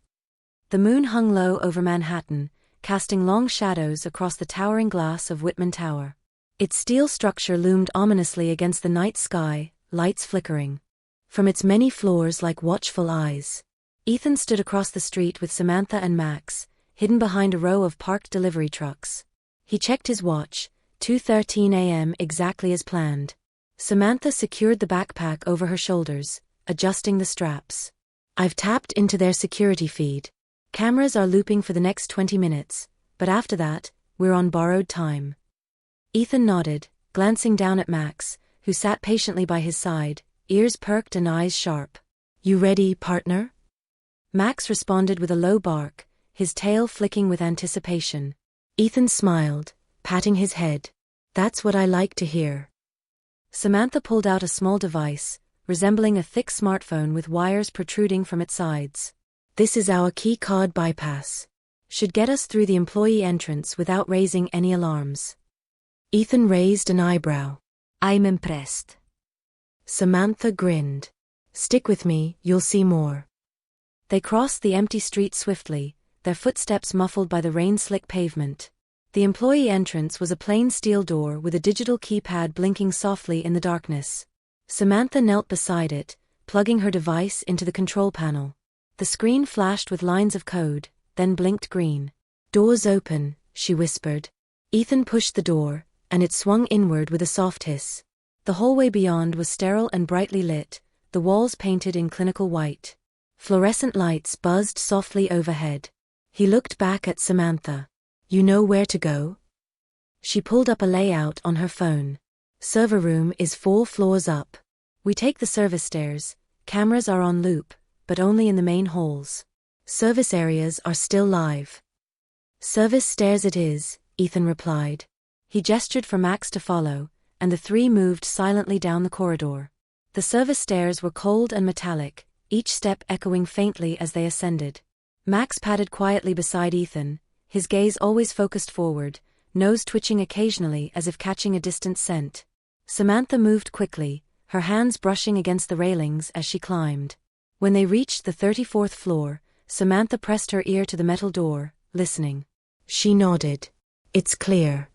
The moon hung low over Manhattan, casting long shadows across the towering glass of Whitman Tower. Its steel structure loomed ominously against the night sky, lights flickering from its many floors like watchful eyes. Ethan stood across the street with Samantha and Max, hidden behind a row of parked delivery trucks. He checked his watch, 2:13 a.m. exactly as planned. Samantha secured the backpack over her shoulders, adjusting the straps. I've tapped into their security feed. Cameras are looping for the next 20 minutes, but after that, we're on borrowed time. Ethan nodded, glancing down at Max, who sat patiently by his side, ears perked and eyes sharp. You ready, partner? Max responded with a low bark, his tail flicking with anticipation. Ethan smiled, patting his head. That's what I like to hear. Samantha pulled out a small device, resembling a thick smartphone with wires protruding from its sides. This is our key card bypass. Should get us through the employee entrance without raising any alarms. Ethan raised an eyebrow. I'm impressed. Samantha grinned. Stick with me, you'll see more. They crossed the empty street swiftly, their footsteps muffled by the rain-slick pavement. The employee entrance was a plain steel door with a digital keypad blinking softly in the darkness. Samantha knelt beside it, plugging her device into the control panel. The screen flashed with lines of code, then blinked green. Doors open, she whispered. Ethan pushed the door, and it swung inward with a soft hiss. The hallway beyond was sterile and brightly lit, the walls painted in clinical white. Fluorescent lights buzzed softly overhead. He looked back at Samantha. You know where to go? She pulled up a layout on her phone. Server room is 4 floors up. We take the service stairs, cameras are on loop, but only in the main halls. Service areas are still live. Service stairs it is, Ethan replied. He gestured for Max to follow, and the three moved silently down the corridor. The service stairs were cold and metallic, each step echoing faintly as they ascended. Max padded quietly beside Ethan, his gaze always focused forward, nose twitching occasionally as if catching a distant scent. Samantha moved quickly, her hands brushing against the railings as she climbed. When they reached the 34th floor, Samantha pressed her ear to the metal door, listening. She nodded. It's clear.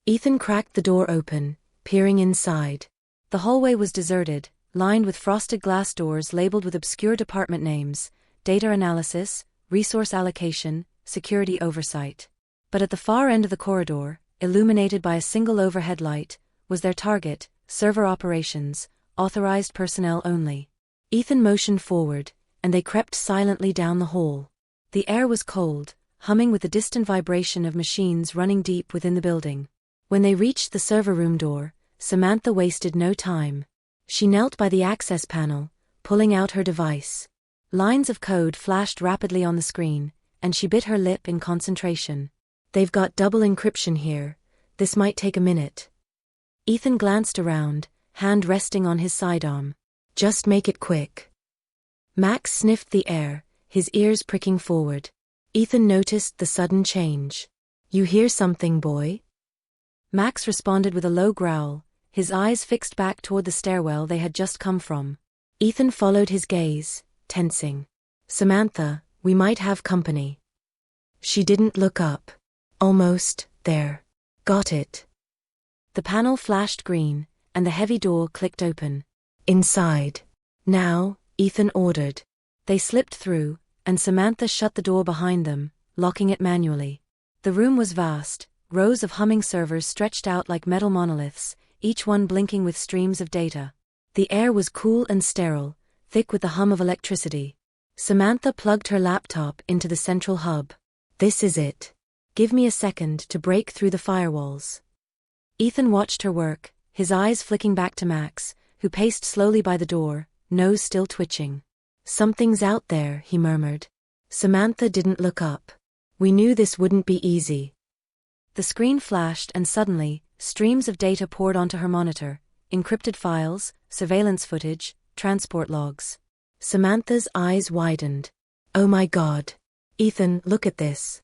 Ethan cracked the door open, peering inside. The hallway was deserted, lined with frosted glass doors labeled with obscure department names, data analysis, resource allocation, security oversight. But at the far end of the corridor, illuminated by a single overhead light, was their target, server operations, authorized personnel only. Ethan motioned forward, and they crept silently down the hall. The air was cold, humming with the distant vibration of machines running deep within the building. When they reached the server room door, Samantha wasted no time. She knelt by the access panel, pulling out her device. Lines of code flashed rapidly on the screen, and she bit her lip in concentration. They've got double encryption here. This might take a minute. Ethan glanced around, hand resting on his sidearm. Just make it quick. Max sniffed the air, his ears pricking forward. Ethan noticed the sudden change. You hear something, boy? Max responded with a low growl, his eyes fixed back toward the stairwell they had just come from. Ethan followed his gaze, tensing. Samantha, we might have company. She didn't look up. Almost, there. Got it. The panel flashed green, and the heavy door clicked open. Inside. Now, Ethan ordered. They slipped through, and Samantha shut the door behind them, locking it manually. The room was vast, rows of humming servers stretched out like metal monoliths, each one blinking with streams of data. The air was cool and sterile, thick with the hum of electricity. Samantha plugged her laptop into the central hub. This is it. Give me a second to break through the firewalls. Ethan watched her work, his eyes flicking back to Max, who paced slowly by the door, nose still twitching. Something's out there, he murmured. Samantha didn't look up. We knew this wouldn't be easy. The screen flashed and suddenly, streams of data poured onto her monitor, encrypted files, surveillance footage, transport logs. Samantha's eyes widened. Oh my God. Ethan, look at this.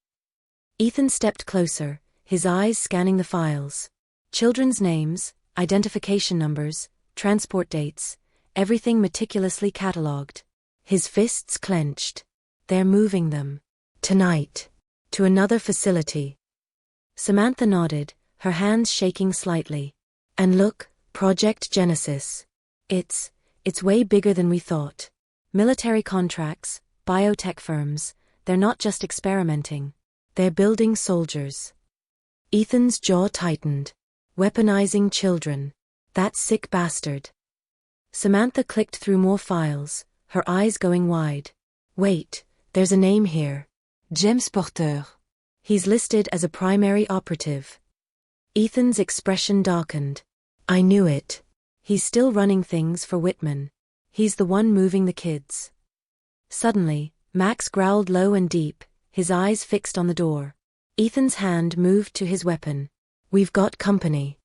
Ethan stepped closer, his eyes scanning the files. Children's names, identification numbers, transport dates, everything meticulously catalogued. His fists clenched. They're moving them. Tonight. To another facility. Samantha nodded, her hands shaking slightly. And look, Project Genesis. It's way bigger than we thought. Military contracts, biotech firms, they're not just experimenting. They're building soldiers. Ethan's jaw tightened. Weaponizing children. That sick bastard. Samantha clicked through more files, her eyes going wide. Wait, there's a name here. James Porter. He's listed as a primary operative. Ethan's expression darkened. I knew it. He's still running things for Whitman. He's the one moving the kids. Suddenly, Max growled low and deep, his eyes fixed on the door. Ethan's hand moved to his weapon. We've got company.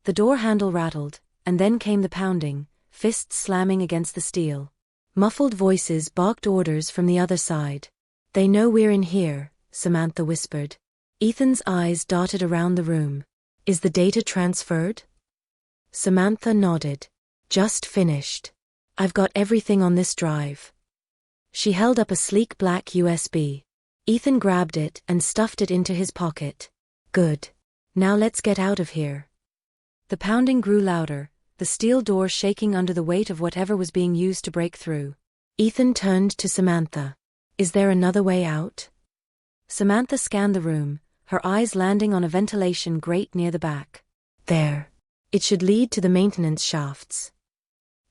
The door handle rattled, and then came the pounding, fists slamming against the steel. Muffled voices barked orders from the other side. They know we're in here, Samantha whispered. Ethan's eyes darted around the room. Is the data transferred? Samantha nodded. Just finished. I've got everything on this drive. She held up a sleek black USB. Ethan grabbed it and stuffed it into his pocket. Good. Now let's get out of here. The pounding grew louder, the steel door shaking under the weight of whatever was being used to break through. Ethan turned to Samantha. Is there another way out? Samantha scanned the room, her eyes landing on a ventilation grate near the back. There. It should lead to the maintenance shafts.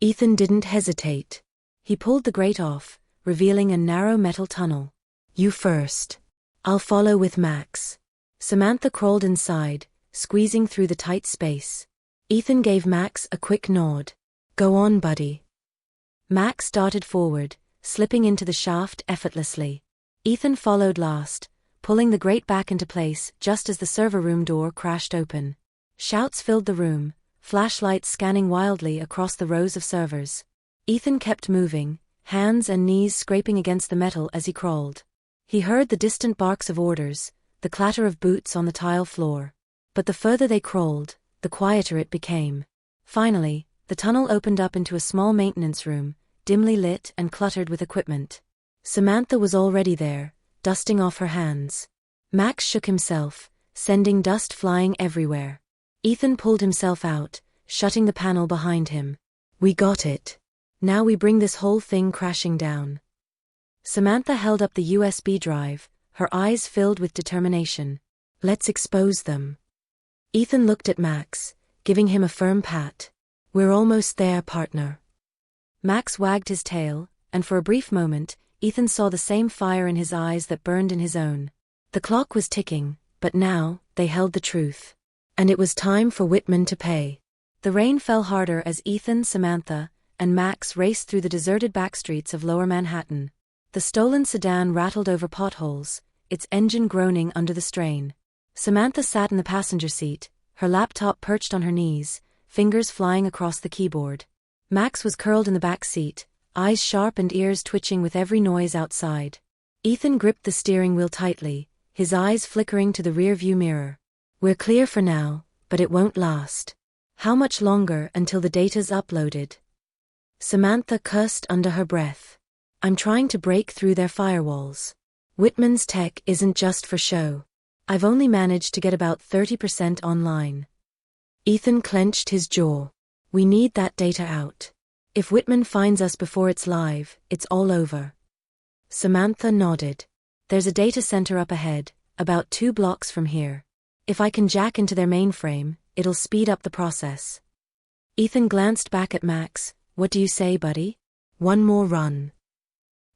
Ethan didn't hesitate. He pulled the grate off, revealing a narrow metal tunnel. You first. I'll follow with Max. Samantha crawled inside, squeezing through the tight space. Ethan gave Max a quick nod. Go on, buddy. Max darted forward, slipping into the shaft effortlessly. Ethan followed last, pulling the grate back into place just as the server room door crashed open. Shouts filled the room, flashlights scanning wildly across the rows of servers. Ethan kept moving, hands and knees scraping against the metal as he crawled. He heard the distant barks of orders, the clatter of boots on the tile floor. But the further they crawled, the quieter it became. Finally, the tunnel opened up into a small maintenance room, dimly lit and cluttered with equipment. Samantha was already there, dusting off her hands. Max shook himself, sending dust flying everywhere. Ethan pulled himself out, shutting the panel behind him. We got it. Now we bring this whole thing crashing down. Samantha held up the USB drive, her eyes filled with determination. Let's expose them. Ethan looked at Max, giving him a firm pat. We're almost there, partner. Max wagged his tail, and for a brief moment, Ethan saw the same fire in his eyes that burned in his own. The clock was ticking, but now, they held the truth. And it was time for Whitman to pay. The rain fell harder as Ethan, Samantha, and Max raced through the deserted backstreets of Lower Manhattan. The stolen sedan rattled over potholes, its engine groaning under the strain. Samantha sat in the passenger seat, her laptop perched on her knees, fingers flying across the keyboard. Max was curled in the back seat, eyes sharp and ears twitching with every noise outside. Ethan gripped the steering wheel tightly, his eyes flickering to the rear-view mirror. We're clear for now, but it won't last. How much longer until the data's uploaded? Samantha cursed under her breath. I'm trying to break through their firewalls. Whitman's tech isn't just for show. I've only managed to get about 30% online. Ethan clenched his jaw. We need that data out. If Whitman finds us before it's live, it's all over. Samantha nodded. There's a data center up ahead, about 2 blocks from here. If I can jack into their mainframe, it'll speed up the process. Ethan glanced back at Max. What do you say, buddy? One more run.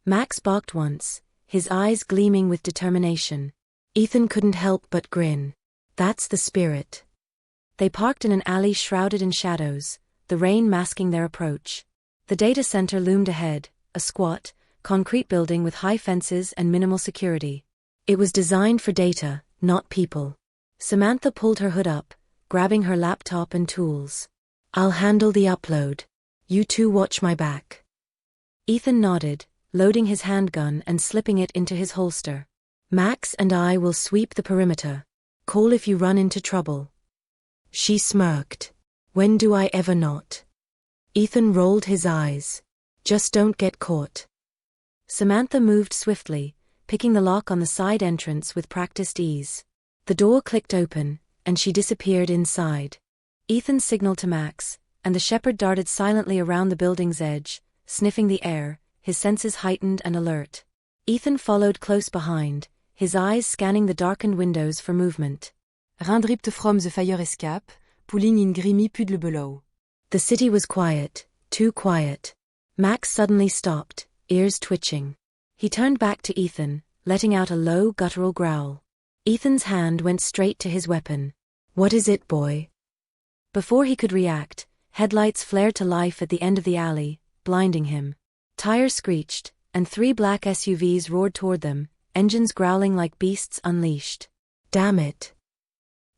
Max balked once, his eyes gleaming with determination. Ethan couldn't help but grin. That's the spirit. They parked in an alley shrouded in shadows, the rain masking their approach. The data center loomed ahead, a squat, concrete building with high fences and minimal security. It was designed for data, not people. Samantha pulled her hood up, grabbing her laptop and tools. I'll handle the upload. You two watch my back. Ethan nodded, loading his handgun and slipping it into his holster. Max and I will sweep the perimeter. Call if you run into trouble. She smirked. When do I ever not? Ethan rolled his eyes. Just don't get caught. Samantha moved swiftly, picking the lock on the side entrance with practiced ease. The door clicked open, and she disappeared inside. Ethan signaled to Max, and the shepherd darted silently around the building's edge, sniffing the air, his senses heightened and alert. Ethan followed close behind, his eyes scanning the darkened windows for movement. Reindripte from the fire escape, pulling in grimy puddle below. The city was quiet, too quiet. Max suddenly stopped, ears twitching. He turned back to Ethan, letting out a low, guttural growl. Ethan's hand went straight to his weapon. "What is it, boy?" Before he could react, headlights flared to life at the end of the alley, blinding him. Tires screeched, and 3 black SUVs roared toward them, engines growling like beasts unleashed. "Damn it!"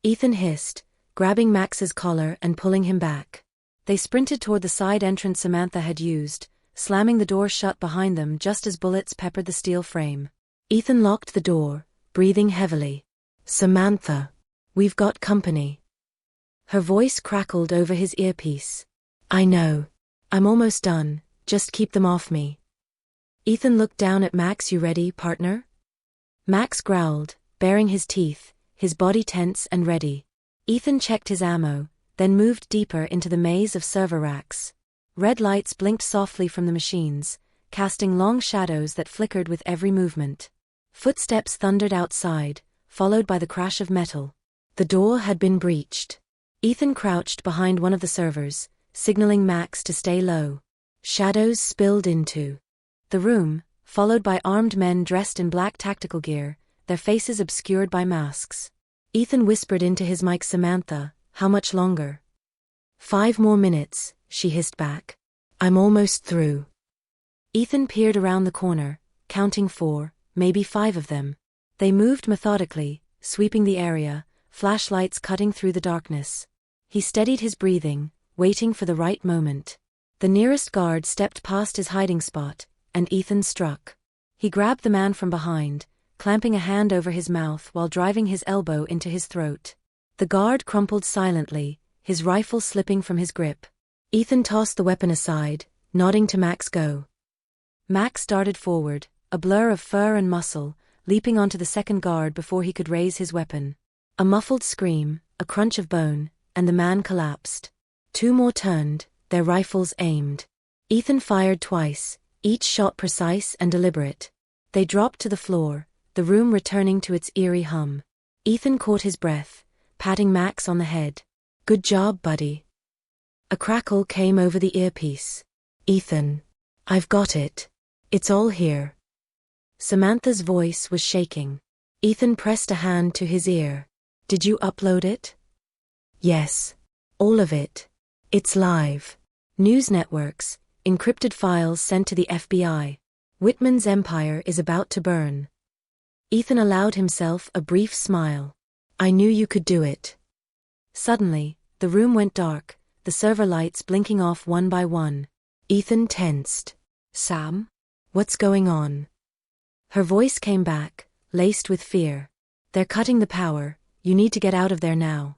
Ethan hissed, grabbing Max's collar and pulling him back. They sprinted toward the side entrance Samantha had used, slamming the door shut behind them just as bullets peppered the steel frame. Ethan locked the door, breathing heavily. "Samantha, we've got company." Her voice crackled over his earpiece. "I know. I'm almost done, just keep them off me." Ethan looked down at Max. "You ready, partner?" Max growled, baring his teeth, his body tense and ready. Ethan checked his ammo, then moved deeper into the maze of server racks. Red lights blinked softly from the machines, casting long shadows that flickered with every movement. Footsteps thundered outside, followed by the crash of metal. The door had been breached. Ethan crouched behind one of the servers, signaling Max to stay low. Shadows spilled into the room, followed by armed men dressed in black tactical gear, their faces obscured by masks. Ethan whispered into his mic, "Samantha, how much longer?" "5 more minutes," she hissed back. "I'm almost through." Ethan peered around the corner, counting 4, maybe 5 of them. They moved methodically, sweeping the area, flashlights cutting through the darkness. He steadied his breathing, waiting for the right moment. The nearest guard stepped past his hiding spot, and Ethan struck. He grabbed the man from behind, clamping a hand over his mouth while driving his elbow into his throat. The guard crumpled silently, his rifle slipping from his grip. Ethan tossed the weapon aside, nodding to Max. "Go." Max darted forward, a blur of fur and muscle, leaping onto the second guard before he could raise his weapon. A muffled scream, a crunch of bone, and the man collapsed. 2 more turned, their rifles aimed. Ethan fired twice, each shot precise and deliberate. They dropped to the floor, the room returning to its eerie hum. Ethan caught his breath, patting Max on the head. "Good job, buddy." A crackle came over the earpiece. "Ethan, I've got it. It's all here." Samantha's voice was shaking. Ethan pressed a hand to his ear. "Did you upload it?" "Yes. All of it. It's live. News networks, encrypted files sent to the FBI. Whitman's empire is about to burn." Ethan allowed himself a brief smile. "I knew you could do it." Suddenly, the room went dark, the server lights blinking off one by one. Ethan tensed. "Sam? What's going on?" Her voice came back, laced with fear. "They're cutting the power, you need to get out of there now."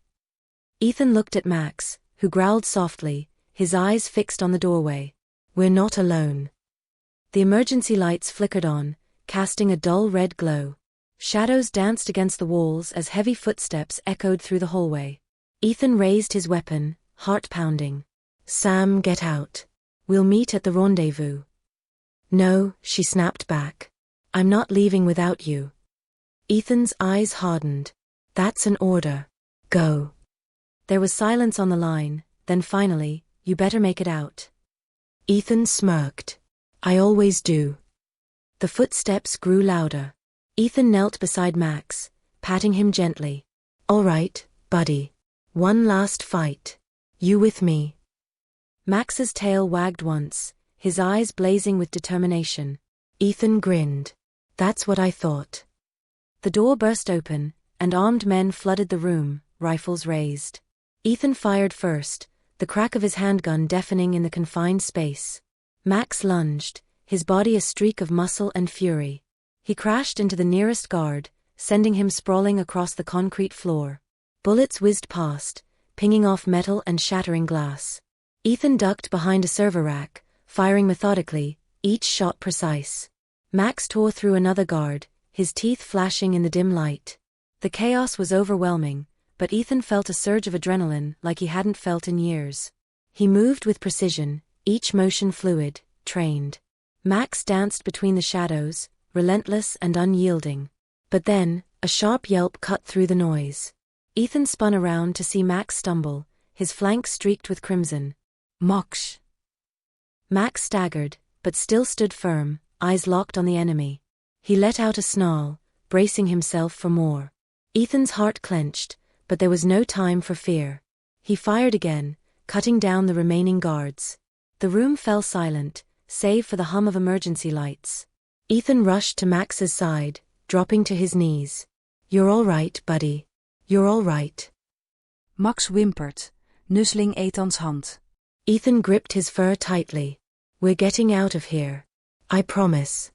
Ethan looked at Max, who growled softly, his eyes fixed on the doorway. "We're not alone." The emergency lights flickered on, casting a dull red glow. Shadows danced against the walls as heavy footsteps echoed through the hallway. Ethan raised his weapon, heart pounding. "Sam, get out. We'll meet at the rendezvous." "No," she snapped back. "I'm not leaving without you." Ethan's eyes hardened. "That's an order. Go." There was silence on the line, then finally, "You better make it out." Ethan smirked. "I always do." The footsteps grew louder. Ethan knelt beside Max, patting him gently. "All right, buddy. One last fight. You with me?" Max's tail wagged once, his eyes blazing with determination. Ethan grinned. "That's what I thought." The door burst open, and armed men flooded the room, rifles raised. Ethan fired first, the crack of his handgun deafening in the confined space. Max lunged, his body a streak of muscle and fury. He crashed into the nearest guard, sending him sprawling across the concrete floor. Bullets whizzed past, pinging off metal and shattering glass. Ethan ducked behind a server rack, firing methodically, each shot precise. Max tore through another guard, his teeth flashing in the dim light. The chaos was overwhelming, but Ethan felt a surge of adrenaline like he hadn't felt in years. He moved with precision, each motion fluid, trained. Max danced between the shadows, relentless and unyielding. But then, a sharp yelp cut through the noise. Ethan spun around to see Max stumble, his flanks streaked with crimson. Mox! Max staggered, but still stood firm, eyes locked on the enemy. He let out a snarl, bracing himself for more. Ethan's heart clenched, but there was no time for fear. He fired again, cutting down the remaining guards. The room fell silent, save for the hum of emergency lights. Ethan rushed to Max's side, dropping to his knees. "You're all right, buddy. You're all right." Max whimpert, nuzzling Ethan's hand. Ethan gripped his fur tightly. "We're getting out of here. I promise."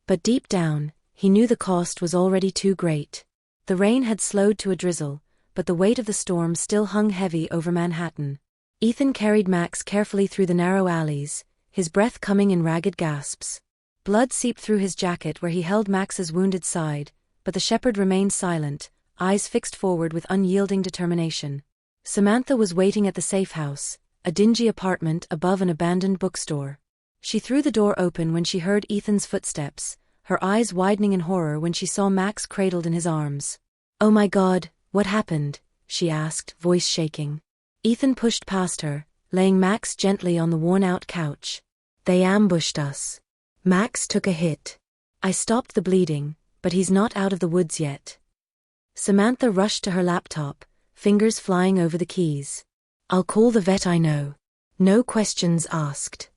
But deep down, he knew the cost was already too great. The rain had slowed to a drizzle, but the weight of the storm still hung heavy over Manhattan. Ethan carried Max carefully through the narrow alleys, his breath coming in ragged gasps. Blood seeped through his jacket where he held Max's wounded side, but the shepherd remained silent, eyes fixed forward with unyielding determination. Samantha was waiting at the safe house, a dingy apartment above an abandoned bookstore. She threw the door open when she heard Ethan's footsteps, her eyes widening in horror when she saw Max cradled in his arms. "Oh my God, what happened?" she asked, voice shaking. Ethan pushed past her, laying Max gently on the worn-out couch. "They ambushed us. Max took a hit. I stopped the bleeding, but he's not out of the woods yet." Samantha rushed to her laptop, fingers flying over the keys. "I'll call the vet I know. No questions asked."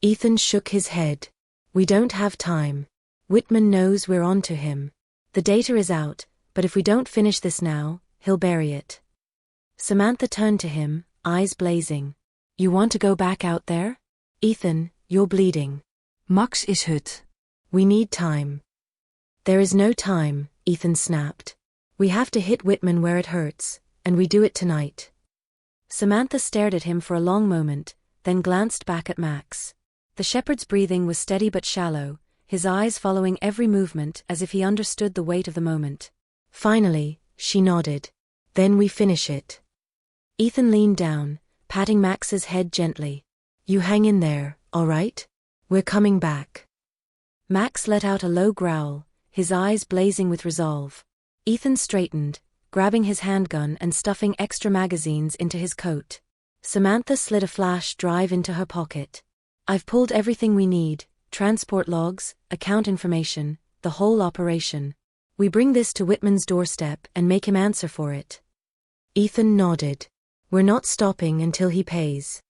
Ethan shook his head. "We don't have time. Whitman knows we're on to him. The data is out, but if we don't finish this now, he'll bury it." Samantha turned to him, eyes blazing. "You want to go back out there? Ethan, you're bleeding." Max is hut. "We need time." "There is no time," Ethan snapped. "We have to hit Whitman where it hurts, and we do it tonight." Samantha stared at him for a long moment, then glanced back at Max. The shepherd's breathing was steady but shallow, his eyes following every movement as if he understood the weight of the moment. Finally, she nodded. "Then we finish it." Ethan leaned down, patting Max's head gently. "You hang in there, all right? We're coming back." Max let out a low growl, his eyes blazing with resolve. Ethan straightened, grabbing his handgun and stuffing extra magazines into his coat. Samantha slid a flash drive into her pocket. "I've pulled everything we need, transport logs, account information, the whole operation. We bring this to Whitman's doorstep and make him answer for it." Ethan nodded. "We're not stopping until he pays."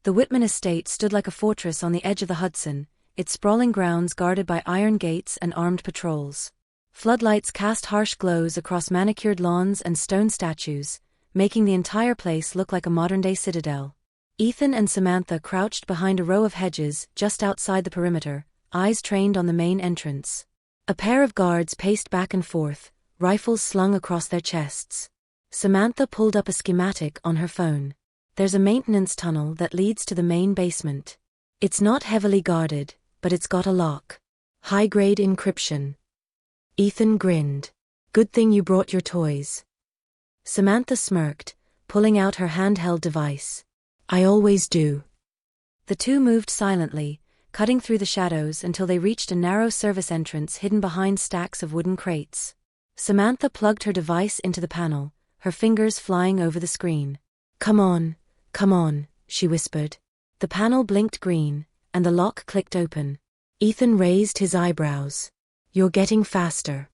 The Whitman estate stood like a fortress on the edge of the Hudson, its sprawling grounds guarded by iron gates and armed patrols. Floodlights cast harsh glows across manicured lawns and stone statues, making the entire place look like a modern-day citadel. Ethan and Samantha crouched behind a row of hedges just outside the perimeter, eyes trained on the main entrance. A pair of guards paced back and forth, rifles slung across their chests. Samantha pulled up a schematic on her phone. "There's a maintenance tunnel that leads to the main basement. It's not heavily guarded, but it's got a lock. High-grade encryption." Ethan grinned. "Good thing you brought your toys." Samantha smirked, pulling out her handheld device. "I always do." The two moved silently, cutting through the shadows until they reached a narrow service entrance hidden behind stacks of wooden crates. Samantha plugged her device into the panel, her fingers flying over the screen. Come on," she whispered. The panel blinked green, and the lock clicked open. Ethan raised his eyebrows. "You're getting faster."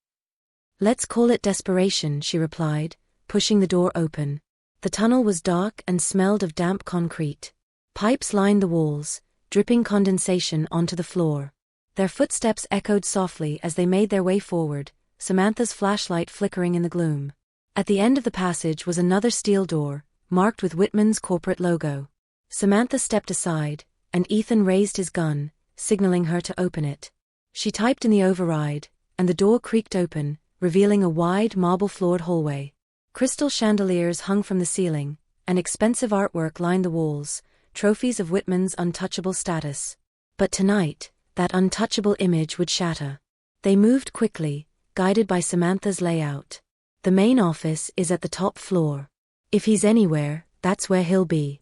"Let's call it desperation," she replied, pushing the door open. The tunnel was dark and smelled of damp concrete. Pipes lined the walls, dripping condensation onto the floor. Their footsteps echoed softly as they made their way forward, Samantha's flashlight flickering in the gloom. At the end of the passage was another steel door, marked with Whitman's corporate logo. Samantha stepped aside, and Ethan raised his gun, signaling her to open it. She typed in the override, and the door creaked open, revealing a wide marble-floored hallway. Crystal chandeliers hung from the ceiling, and expensive artwork lined the walls, trophies of Whitman's untouchable status. But tonight, that untouchable image would shatter. They moved quickly, guided by Samantha's layout. The main office is at the top floor. If he's anywhere, that's where he'll be.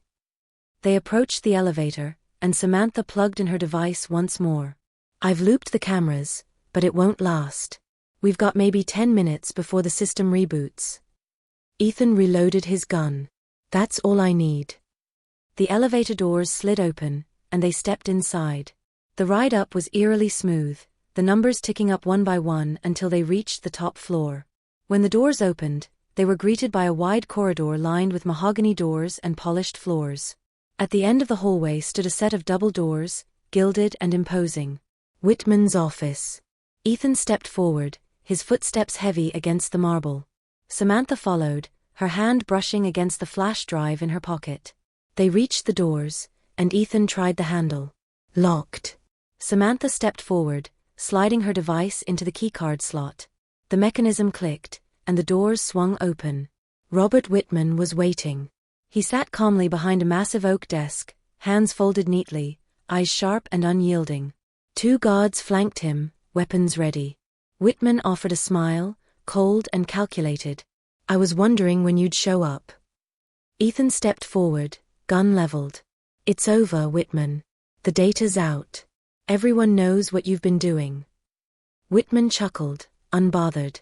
They approached the elevator, and Samantha plugged in her device once more. I've looped the cameras, but it won't last. We've got maybe 10 minutes before the system reboots. Ethan reloaded his gun. That's all I need. The elevator doors slid open, and they stepped inside. The ride up was eerily smooth, the numbers ticking up one by one until they reached the top floor. When the doors opened, they were greeted by a wide corridor lined with mahogany doors and polished floors. At the end of the hallway stood a set of double doors, gilded and imposing. Whitman's office. Ethan stepped forward, his footsteps heavy against the marble. Samantha followed, her hand brushing against the flash drive in her pocket. They reached the doors, and Ethan tried the handle. Locked. Samantha stepped forward, sliding her device into the keycard slot. The mechanism clicked, and the doors swung open. Robert Whitman was waiting. He sat calmly behind a massive oak desk, hands folded neatly, eyes sharp and unyielding. 2 guards flanked him, weapons ready. Whitman offered a smile, cold and calculated. I was wondering when you'd show up. Ethan stepped forward, gun leveled. It's over, Whitman. The data's out. Everyone knows what you've been doing. Whitman chuckled, unbothered.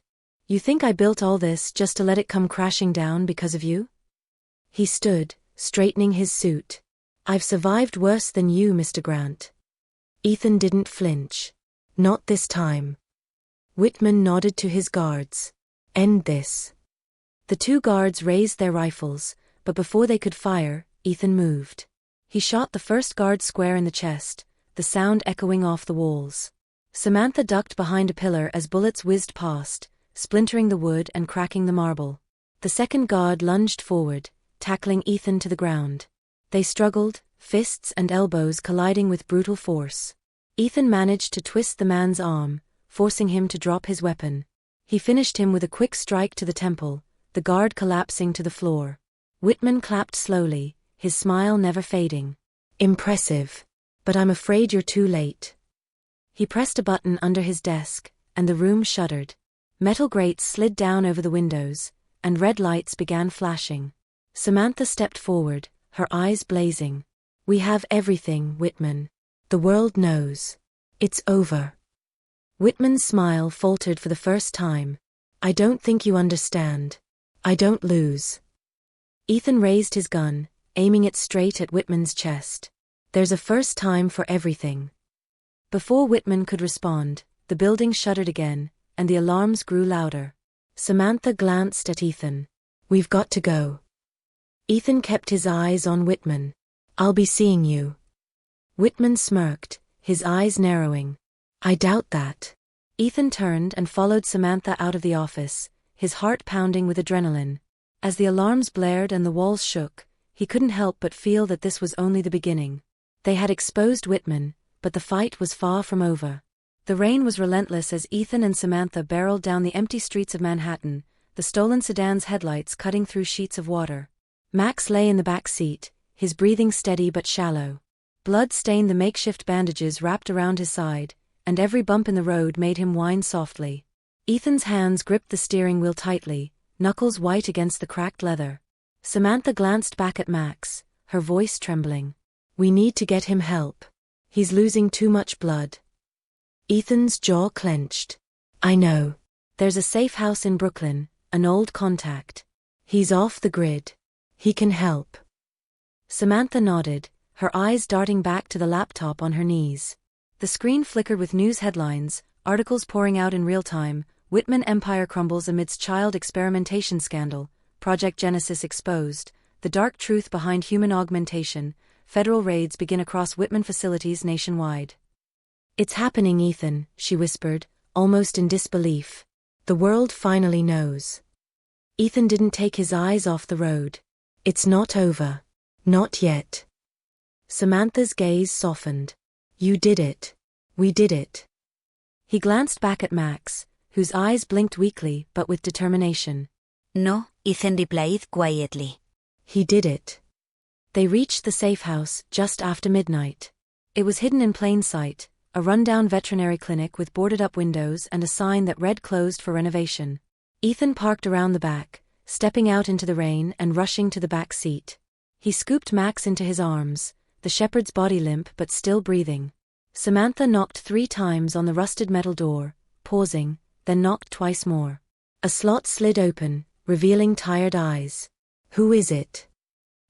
You think I built all this just to let it come crashing down because of you? He stood, straightening his suit. I've survived worse than you, Mr. Grant. Ethan didn't flinch. Not this time. Whitman nodded to his guards. End this. The 2 guards raised their rifles, but before they could fire, Ethan moved. He shot the first guard square in the chest, the sound echoing off the walls. Samantha ducked behind a pillar as bullets whizzed past, splintering the wood and cracking the marble. The second guard lunged forward, tackling Ethan to the ground. They struggled, fists and elbows colliding with brutal force. Ethan managed to twist the man's arm, forcing him to drop his weapon. He finished him with a quick strike to the temple, the guard collapsing to the floor. Whitman clapped slowly, his smile never fading. Impressive. But I'm afraid you're too late. He pressed a button under his desk, and the room shuddered. Metal grates slid down over the windows, and red lights began flashing. Samantha stepped forward, her eyes blazing. We have everything, Whitman. The world knows. It's over. Whitman's smile faltered for the first time. I don't think you understand. I don't lose. Ethan raised his gun, aiming it straight at Whitman's chest. There's a first time for everything. Before Whitman could respond, the building shuddered again, and the alarms grew louder. Samantha glanced at Ethan. We've got to go. Ethan kept his eyes on Whitman. I'll be seeing you. Whitman smirked, his eyes narrowing. I doubt that. Ethan turned and followed Samantha out of the office, his heart pounding with adrenaline. As the alarms blared and the walls shook, he couldn't help but feel that this was only the beginning. They had exposed Whitman, but the fight was far from over. The rain was relentless as Ethan and Samantha barreled down the empty streets of Manhattan, the stolen sedan's headlights cutting through sheets of water. Max lay in the back seat, his breathing steady but shallow. Blood stained the makeshift bandages wrapped around his side, and every bump in the road made him whine softly. Ethan's hands gripped the steering wheel tightly, knuckles white against the cracked leather. Samantha glanced back at Max, her voice trembling. We need to get him help. He's losing too much blood. Ethan's jaw clenched. I know. There's a safe house in Brooklyn, an old contact. He's off the grid. He can help. Samantha nodded, her eyes darting back to the laptop on her knees. The screen flickered with news headlines, articles pouring out in real time. Whitman empire crumbles amidst child experimentation scandal, Project Genesis exposed, the dark truth behind human augmentation, federal raids begin across Whitman facilities nationwide. It's happening, Ethan, she whispered, almost in disbelief. The world finally knows. Ethan didn't take his eyes off the road. It's not over. Not yet. Samantha's gaze softened. You did it. We did it. He glanced back at Max, whose eyes blinked weakly but with determination. No, Ethan replied quietly. He did it. They reached the safe house just after midnight. It was hidden in plain sight, a rundown veterinary clinic with boarded-up windows and a sign that read closed for renovation. Ethan parked around the back, stepping out into the rain and rushing to the back seat. He scooped Max into his arms, the shepherd's body limp but still breathing. Samantha knocked 3 times on the rusted metal door, pausing, then knocked twice more. A slot slid open, revealing tired eyes. "Who is it?"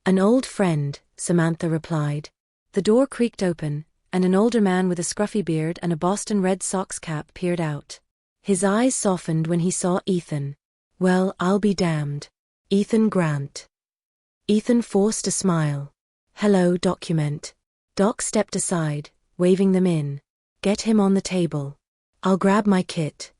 "An old friend," Samantha replied. The door creaked open, and an older man with a scruffy beard and a Boston Red Sox cap peered out. His eyes softened when he saw Ethan. "Well, I'll be damned. Ethan Grant." Ethan forced a smile. "Hello, document." Doc stepped aside, waving them in. "Get him on the table. I'll grab my kit."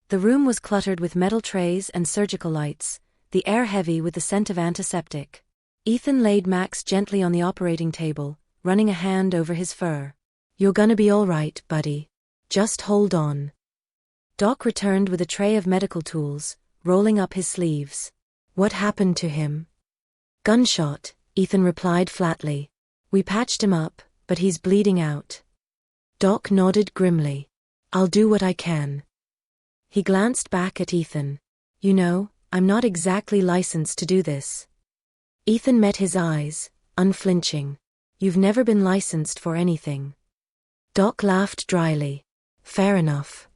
The room was cluttered with metal trays and surgical lights, the air heavy with the scent of antiseptic. Ethan laid Max gently on the operating table, running a hand over his fur. "You're gonna be all right, buddy. Just hold on." Doc returned with a tray of medical tools, rolling up his sleeves. "What happened to him?" "Gunshot," Ethan replied flatly. "We patched him up, but he's bleeding out." Doc nodded grimly. "I'll do what I can." He glanced back at Ethan. "You know, I'm not exactly licensed to do this." Ethan met his eyes, unflinching. "You've never been licensed for anything." Doc laughed dryly. "Fair enough."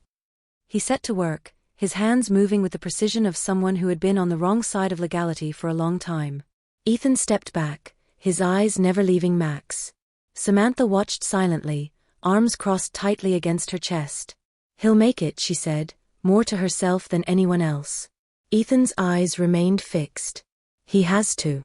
He set to work, his hands moving with the precision of someone who had been on the wrong side of legality for a long time. Ethan stepped back, his eyes never leaving Max. Samantha watched silently, arms crossed tightly against her chest. "He'll make it," she said, more to herself than anyone else. Ethan's eyes remained fixed. "He has to."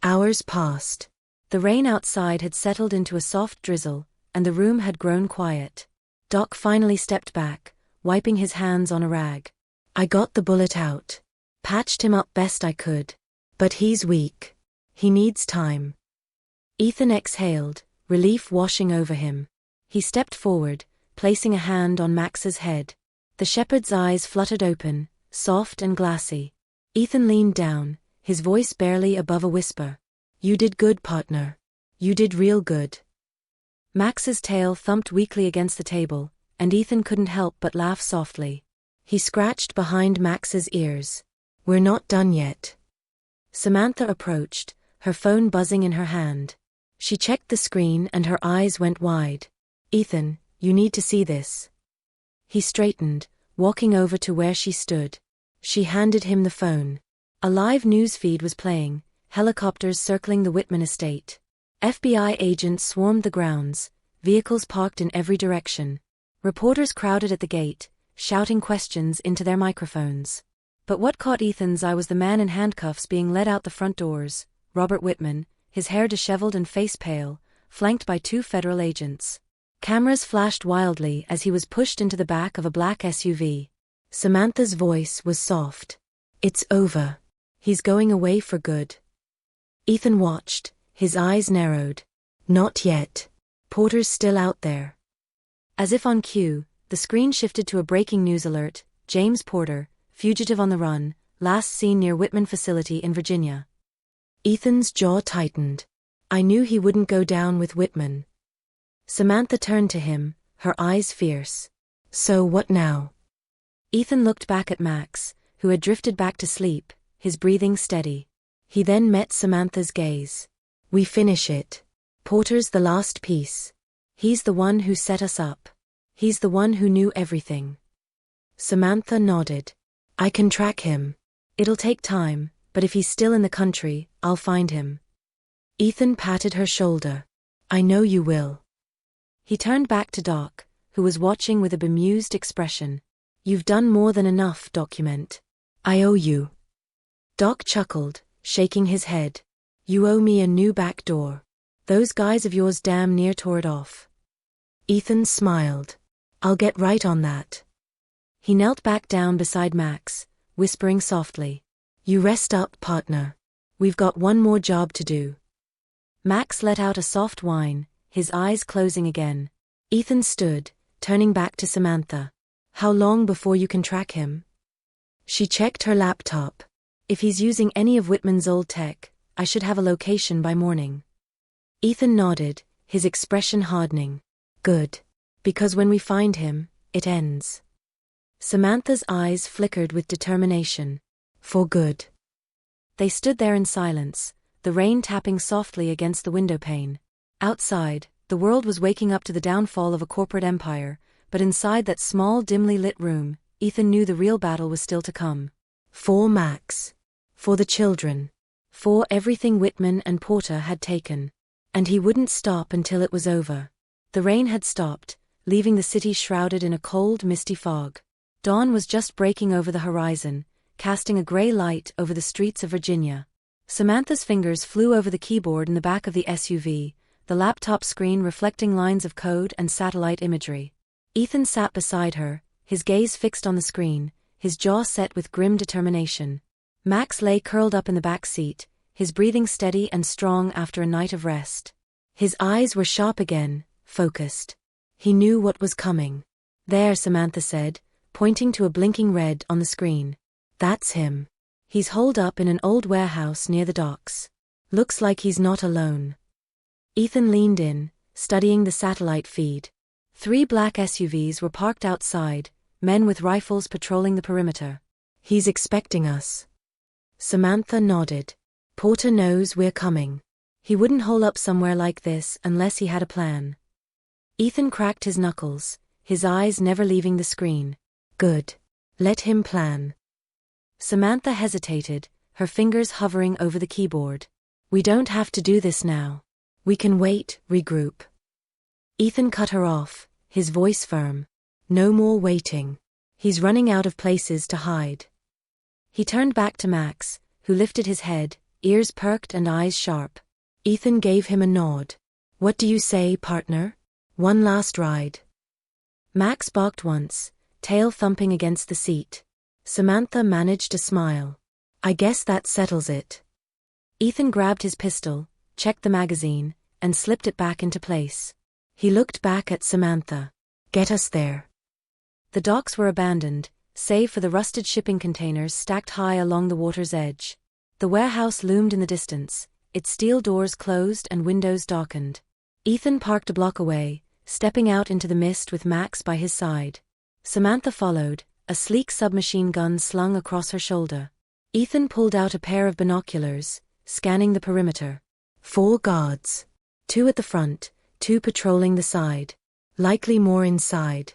Hours passed. The rain outside had settled into a soft drizzle, and the room had grown quiet. Doc finally stepped back, wiping his hands on a rag. "I got the bullet out. Patched him up best I could. But he's weak. He needs time." Ethan exhaled, relief washing over him. He stepped forward, placing a hand on Max's head. The shepherd's eyes fluttered open, soft and glassy. Ethan leaned down, his voice barely above a whisper. "You did good, partner. You did real good." Max's tail thumped weakly against the table, and Ethan couldn't help but laugh softly. He scratched behind Max's ears. "We're not done yet." Samantha approached, her phone buzzing in her hand. She checked the screen and her eyes went wide. "Ethan, you need to see this." He straightened, walking over to where she stood. She handed him the phone. A live news feed was playing, helicopters circling the Whitman estate. FBI agents swarmed the grounds, vehicles parked in every direction. Reporters crowded at the gate, shouting questions into their microphones. But what caught Ethan's eye was the man in handcuffs being led out the front doors, Robert Whitman, his hair disheveled and face pale, flanked by 2 federal agents. Cameras flashed wildly as he was pushed into the back of a black SUV. Samantha's voice was soft. "It's over. He's going away for good." Ethan watched, his eyes narrowed. "Not yet. Porter's still out there." As if on cue, the screen shifted to a breaking news alert: James Porter, fugitive on the run, last seen near Whitman facility in Virginia. Ethan's jaw tightened. "I knew he wouldn't go down with Whitman." Samantha turned to him, her eyes fierce. "So what now?" Ethan looked back at Max, who had drifted back to sleep, his breathing steady. He then met Samantha's gaze. "We finish it. Porter's the last piece. He's the one who set us up. He's the one who knew everything." Samantha nodded. "I can track him. It'll take time, but if he's still in the country, I'll find him." Ethan patted her shoulder. "I know you will." He turned back to Doc, who was watching with a bemused expression. "You've done more than enough, document. I owe you." Doc chuckled, shaking his head. "You owe me a new back door. Those guys of yours damn near tore it off." Ethan smiled. "I'll get right on that." He knelt back down beside Max, whispering softly. "You rest up, partner. We've got one more job to do." Max let out a soft whine, his eyes closing again. Ethan stood, turning back to Samantha. "How long before you can track him?" She checked her laptop. "If he's using any of Whitman's old tech, I should have a location by morning." Ethan nodded, his expression hardening. "Good. Because when we find him, it ends." Samantha's eyes flickered with determination. For good. They stood there in silence, the rain tapping softly against the windowpane. Outside, the world was waking up to the downfall of a corporate empire, but inside that small, dimly lit room, Ethan knew the real battle was still to come. For Max. For the children. For everything Whitman and Porter had taken. And he wouldn't stop until it was over. The rain had stopped, leaving the city shrouded in a cold, misty fog. Dawn was just breaking over the horizon, casting a gray light over the streets of Virginia. Samantha's fingers flew over the keyboard in the back of the SUV, the laptop screen reflecting lines of code and satellite imagery. Ethan sat beside her, his gaze fixed on the screen, his jaw set with grim determination. Max lay curled up in the back seat, his breathing steady and strong after a night of rest. His eyes were sharp again, focused. He knew what was coming. There, Samantha said, pointing to a blinking red on the screen. That's him. He's holed up in an old warehouse near the docks. Looks like he's not alone. Ethan leaned in, studying the satellite feed. 3 black SUVs were parked outside, men with rifles patrolling the perimeter. He's expecting us. Samantha nodded. Porter knows we're coming. He wouldn't hole up somewhere like this unless he had a plan. Ethan cracked his knuckles, his eyes never leaving the screen. Good. Let him plan. Samantha hesitated, her fingers hovering over the keyboard. We don't have to do this now. We can wait, regroup. Ethan cut her off, his voice firm. No more waiting. He's running out of places to hide. He turned back to Max, who lifted his head, ears perked and eyes sharp. Ethan gave him a nod. What do you say, partner? One last ride. Max balked once, tail thumping against the seat. Samantha managed to smile. I guess that settles it. Ethan grabbed his pistol, checked the magazine, and slipped it back into place. He looked back at Samantha. Get us there. The docks were abandoned, save for the rusted shipping containers stacked high along the water's edge. The warehouse loomed in the distance, its steel doors closed and windows darkened. Ethan parked a block away, stepping out into the mist with Max by his side. Samantha followed, a sleek submachine gun slung across her shoulder. Ethan pulled out a pair of binoculars, scanning the perimeter. 4 guards. 2 at the front, 2 patrolling the side. Likely more inside.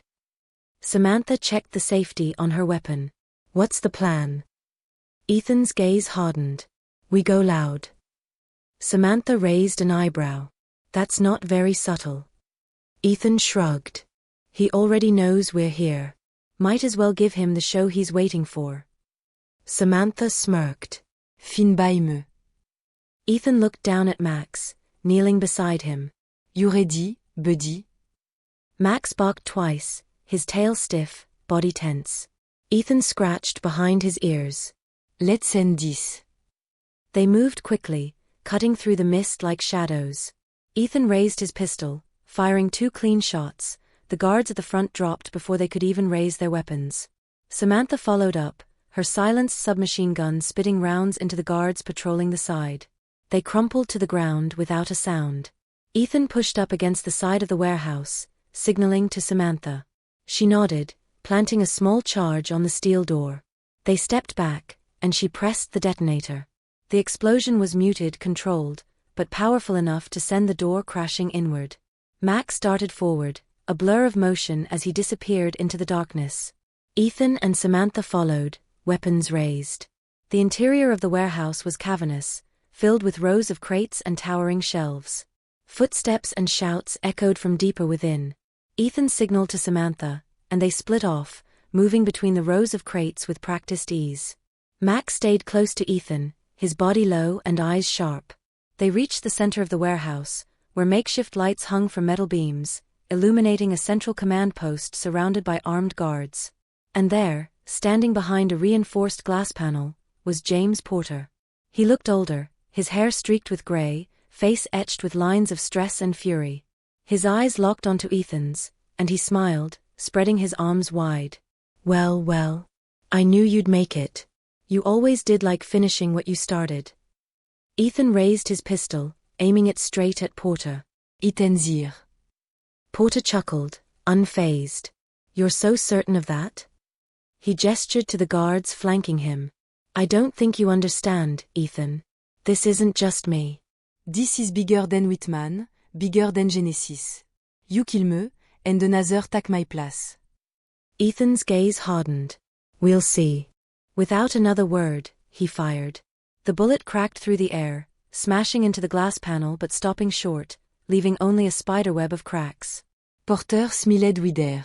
Samantha checked the safety on her weapon. What's the plan? Ethan's gaze hardened. We go loud. Samantha raised an eyebrow. That's not very subtle. Ethan shrugged. He already knows we're here. Might as well give him the show he's waiting for. Samantha smirked. Fin baime. Ethan looked down at Max, kneeling beside him. You ready, buddy? Max barked twice, his tail stiff, body tense. Ethan scratched behind his ears. Let's end this. They moved quickly, cutting through the mist like shadows. Ethan raised his pistol, firing 2 clean shots. The guards at the front dropped before they could even raise their weapons. Samantha followed up, her silenced submachine gun spitting rounds into the guards patrolling the side. They crumpled to the ground without a sound. Ethan pushed up against the side of the warehouse, signaling to Samantha. She nodded, planting a small charge on the steel door. They stepped back, and she pressed the detonator. The explosion was muted, controlled, but powerful enough to send the door crashing inward. Max darted forward, a blur of motion as he disappeared into the darkness. Ethan and Samantha followed, weapons raised. The interior of the warehouse was cavernous, filled with rows of crates and towering shelves. Footsteps and shouts echoed from deeper within. Ethan signaled to Samantha, and they split off, moving between the rows of crates with practiced ease. Max stayed close to Ethan, his body low and eyes sharp. They reached the center of the warehouse, where makeshift lights hung from metal beams, illuminating a central command post surrounded by armed guards. And there, standing behind a reinforced glass panel, was James Porter. He looked older, his hair streaked with gray, face etched with lines of stress and fury. His eyes locked onto Ethan's, and he smiled, spreading his arms wide. Well, I knew you'd make it. You always did like finishing what you started. Ethan raised his pistol, aiming it straight at Porter. Itenzir. Porter chuckled, unfazed. You're so certain of that? He gestured to the guards flanking him. I don't think you understand, Ethan. This isn't just me. This is bigger than Whitman, bigger than Genesis. You kill me, and another take my place. Ethan's gaze hardened. We'll see. Without another word, he fired. The bullet cracked through the air, smashing into the glass panel but stopping short, leaving only a spiderweb of cracks. Porter smiled with air.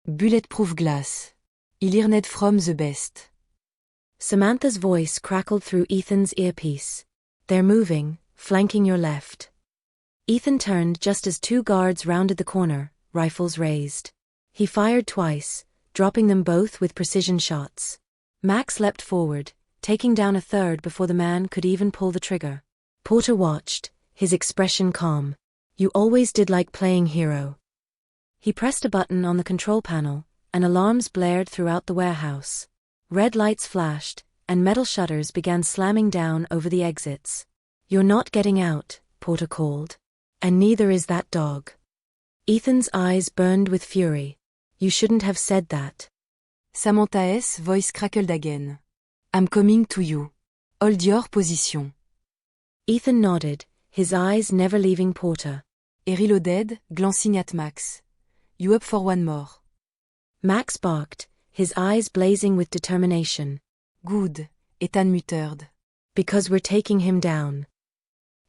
Bulletproof glass. Il earned from the best. Samantha's voice crackled through Ethan's earpiece. They're moving, flanking your left. Ethan turned just as two guards rounded the corner, rifles raised. He fired twice, dropping them both with precision shots. Max leapt forward, taking down a third before the man could even pull the trigger. Porter watched, his expression calm. You always did like playing hero. He pressed a button on the control panel, and alarms blared throughout the warehouse. Red lights flashed, and metal shutters began slamming down over the exits. You're not getting out, Porter called. And neither is that dog. Ethan's eyes burned with fury. You shouldn't have said that. Samantha's voice crackled again. I'm coming to you. Hold your position. Ethan nodded, his eyes never leaving Porter. He reloaded, glancing at Max. You up for one more? Max barked, his eyes blazing with determination. Good, Ethan muttered. Because we're taking him down.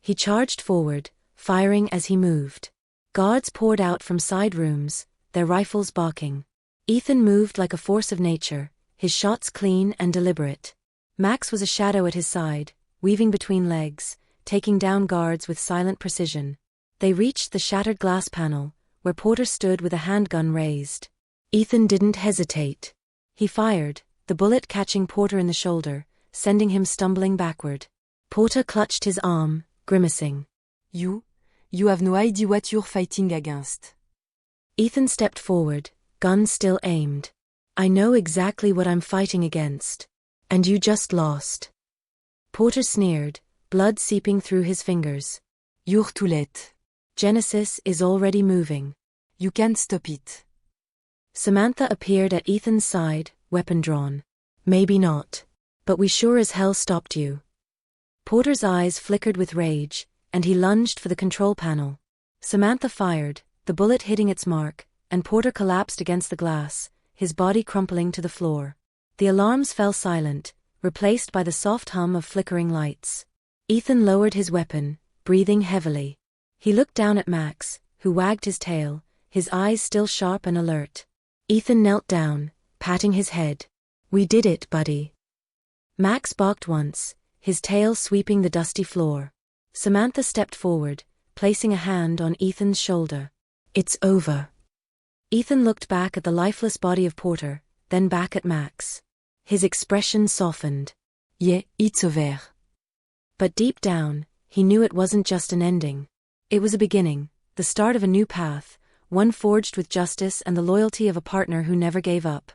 He charged forward, firing as he moved. Guards poured out from side rooms, their rifles barking. Ethan moved like a force of nature, his shots clean and deliberate. Max was a shadow at his side, weaving between legs, taking down guards with silent precision. They reached the shattered glass panel, where Porter stood with a handgun raised. Ethan didn't hesitate. He fired, the bullet catching Porter in the shoulder, sending him stumbling backward. Porter clutched his arm, grimacing. You have no idea what you're fighting against. Ethan stepped forward, gun still aimed. I know exactly what I'm fighting against. And you just lost. Porter sneered, blood seeping through his fingers. You're too late. Genesis is already moving. You can't stop it. Samantha appeared at Ethan's side, weapon drawn. Maybe not. But we sure as hell stopped you. Porter's eyes flickered with rage, and he lunged for the control panel. Samantha fired, the bullet hitting its mark, and Porter collapsed against the glass, his body crumpling to the floor. The alarms fell silent, replaced by the soft hum of flickering lights. Ethan lowered his weapon, breathing heavily. He looked down at Max, who wagged his tail, his eyes still sharp and alert. Ethan knelt down, patting his head. We did it, buddy. Max barked once, his tail sweeping the dusty floor. Samantha stepped forward, placing a hand on Ethan's shoulder. It's over. Ethan looked back at the lifeless body of Porter, then back at Max. His expression softened. Yeah, it's over. But deep down, he knew it wasn't just an ending. It was a beginning, the start of a new path, one forged with justice and the loyalty of a partner who never gave up.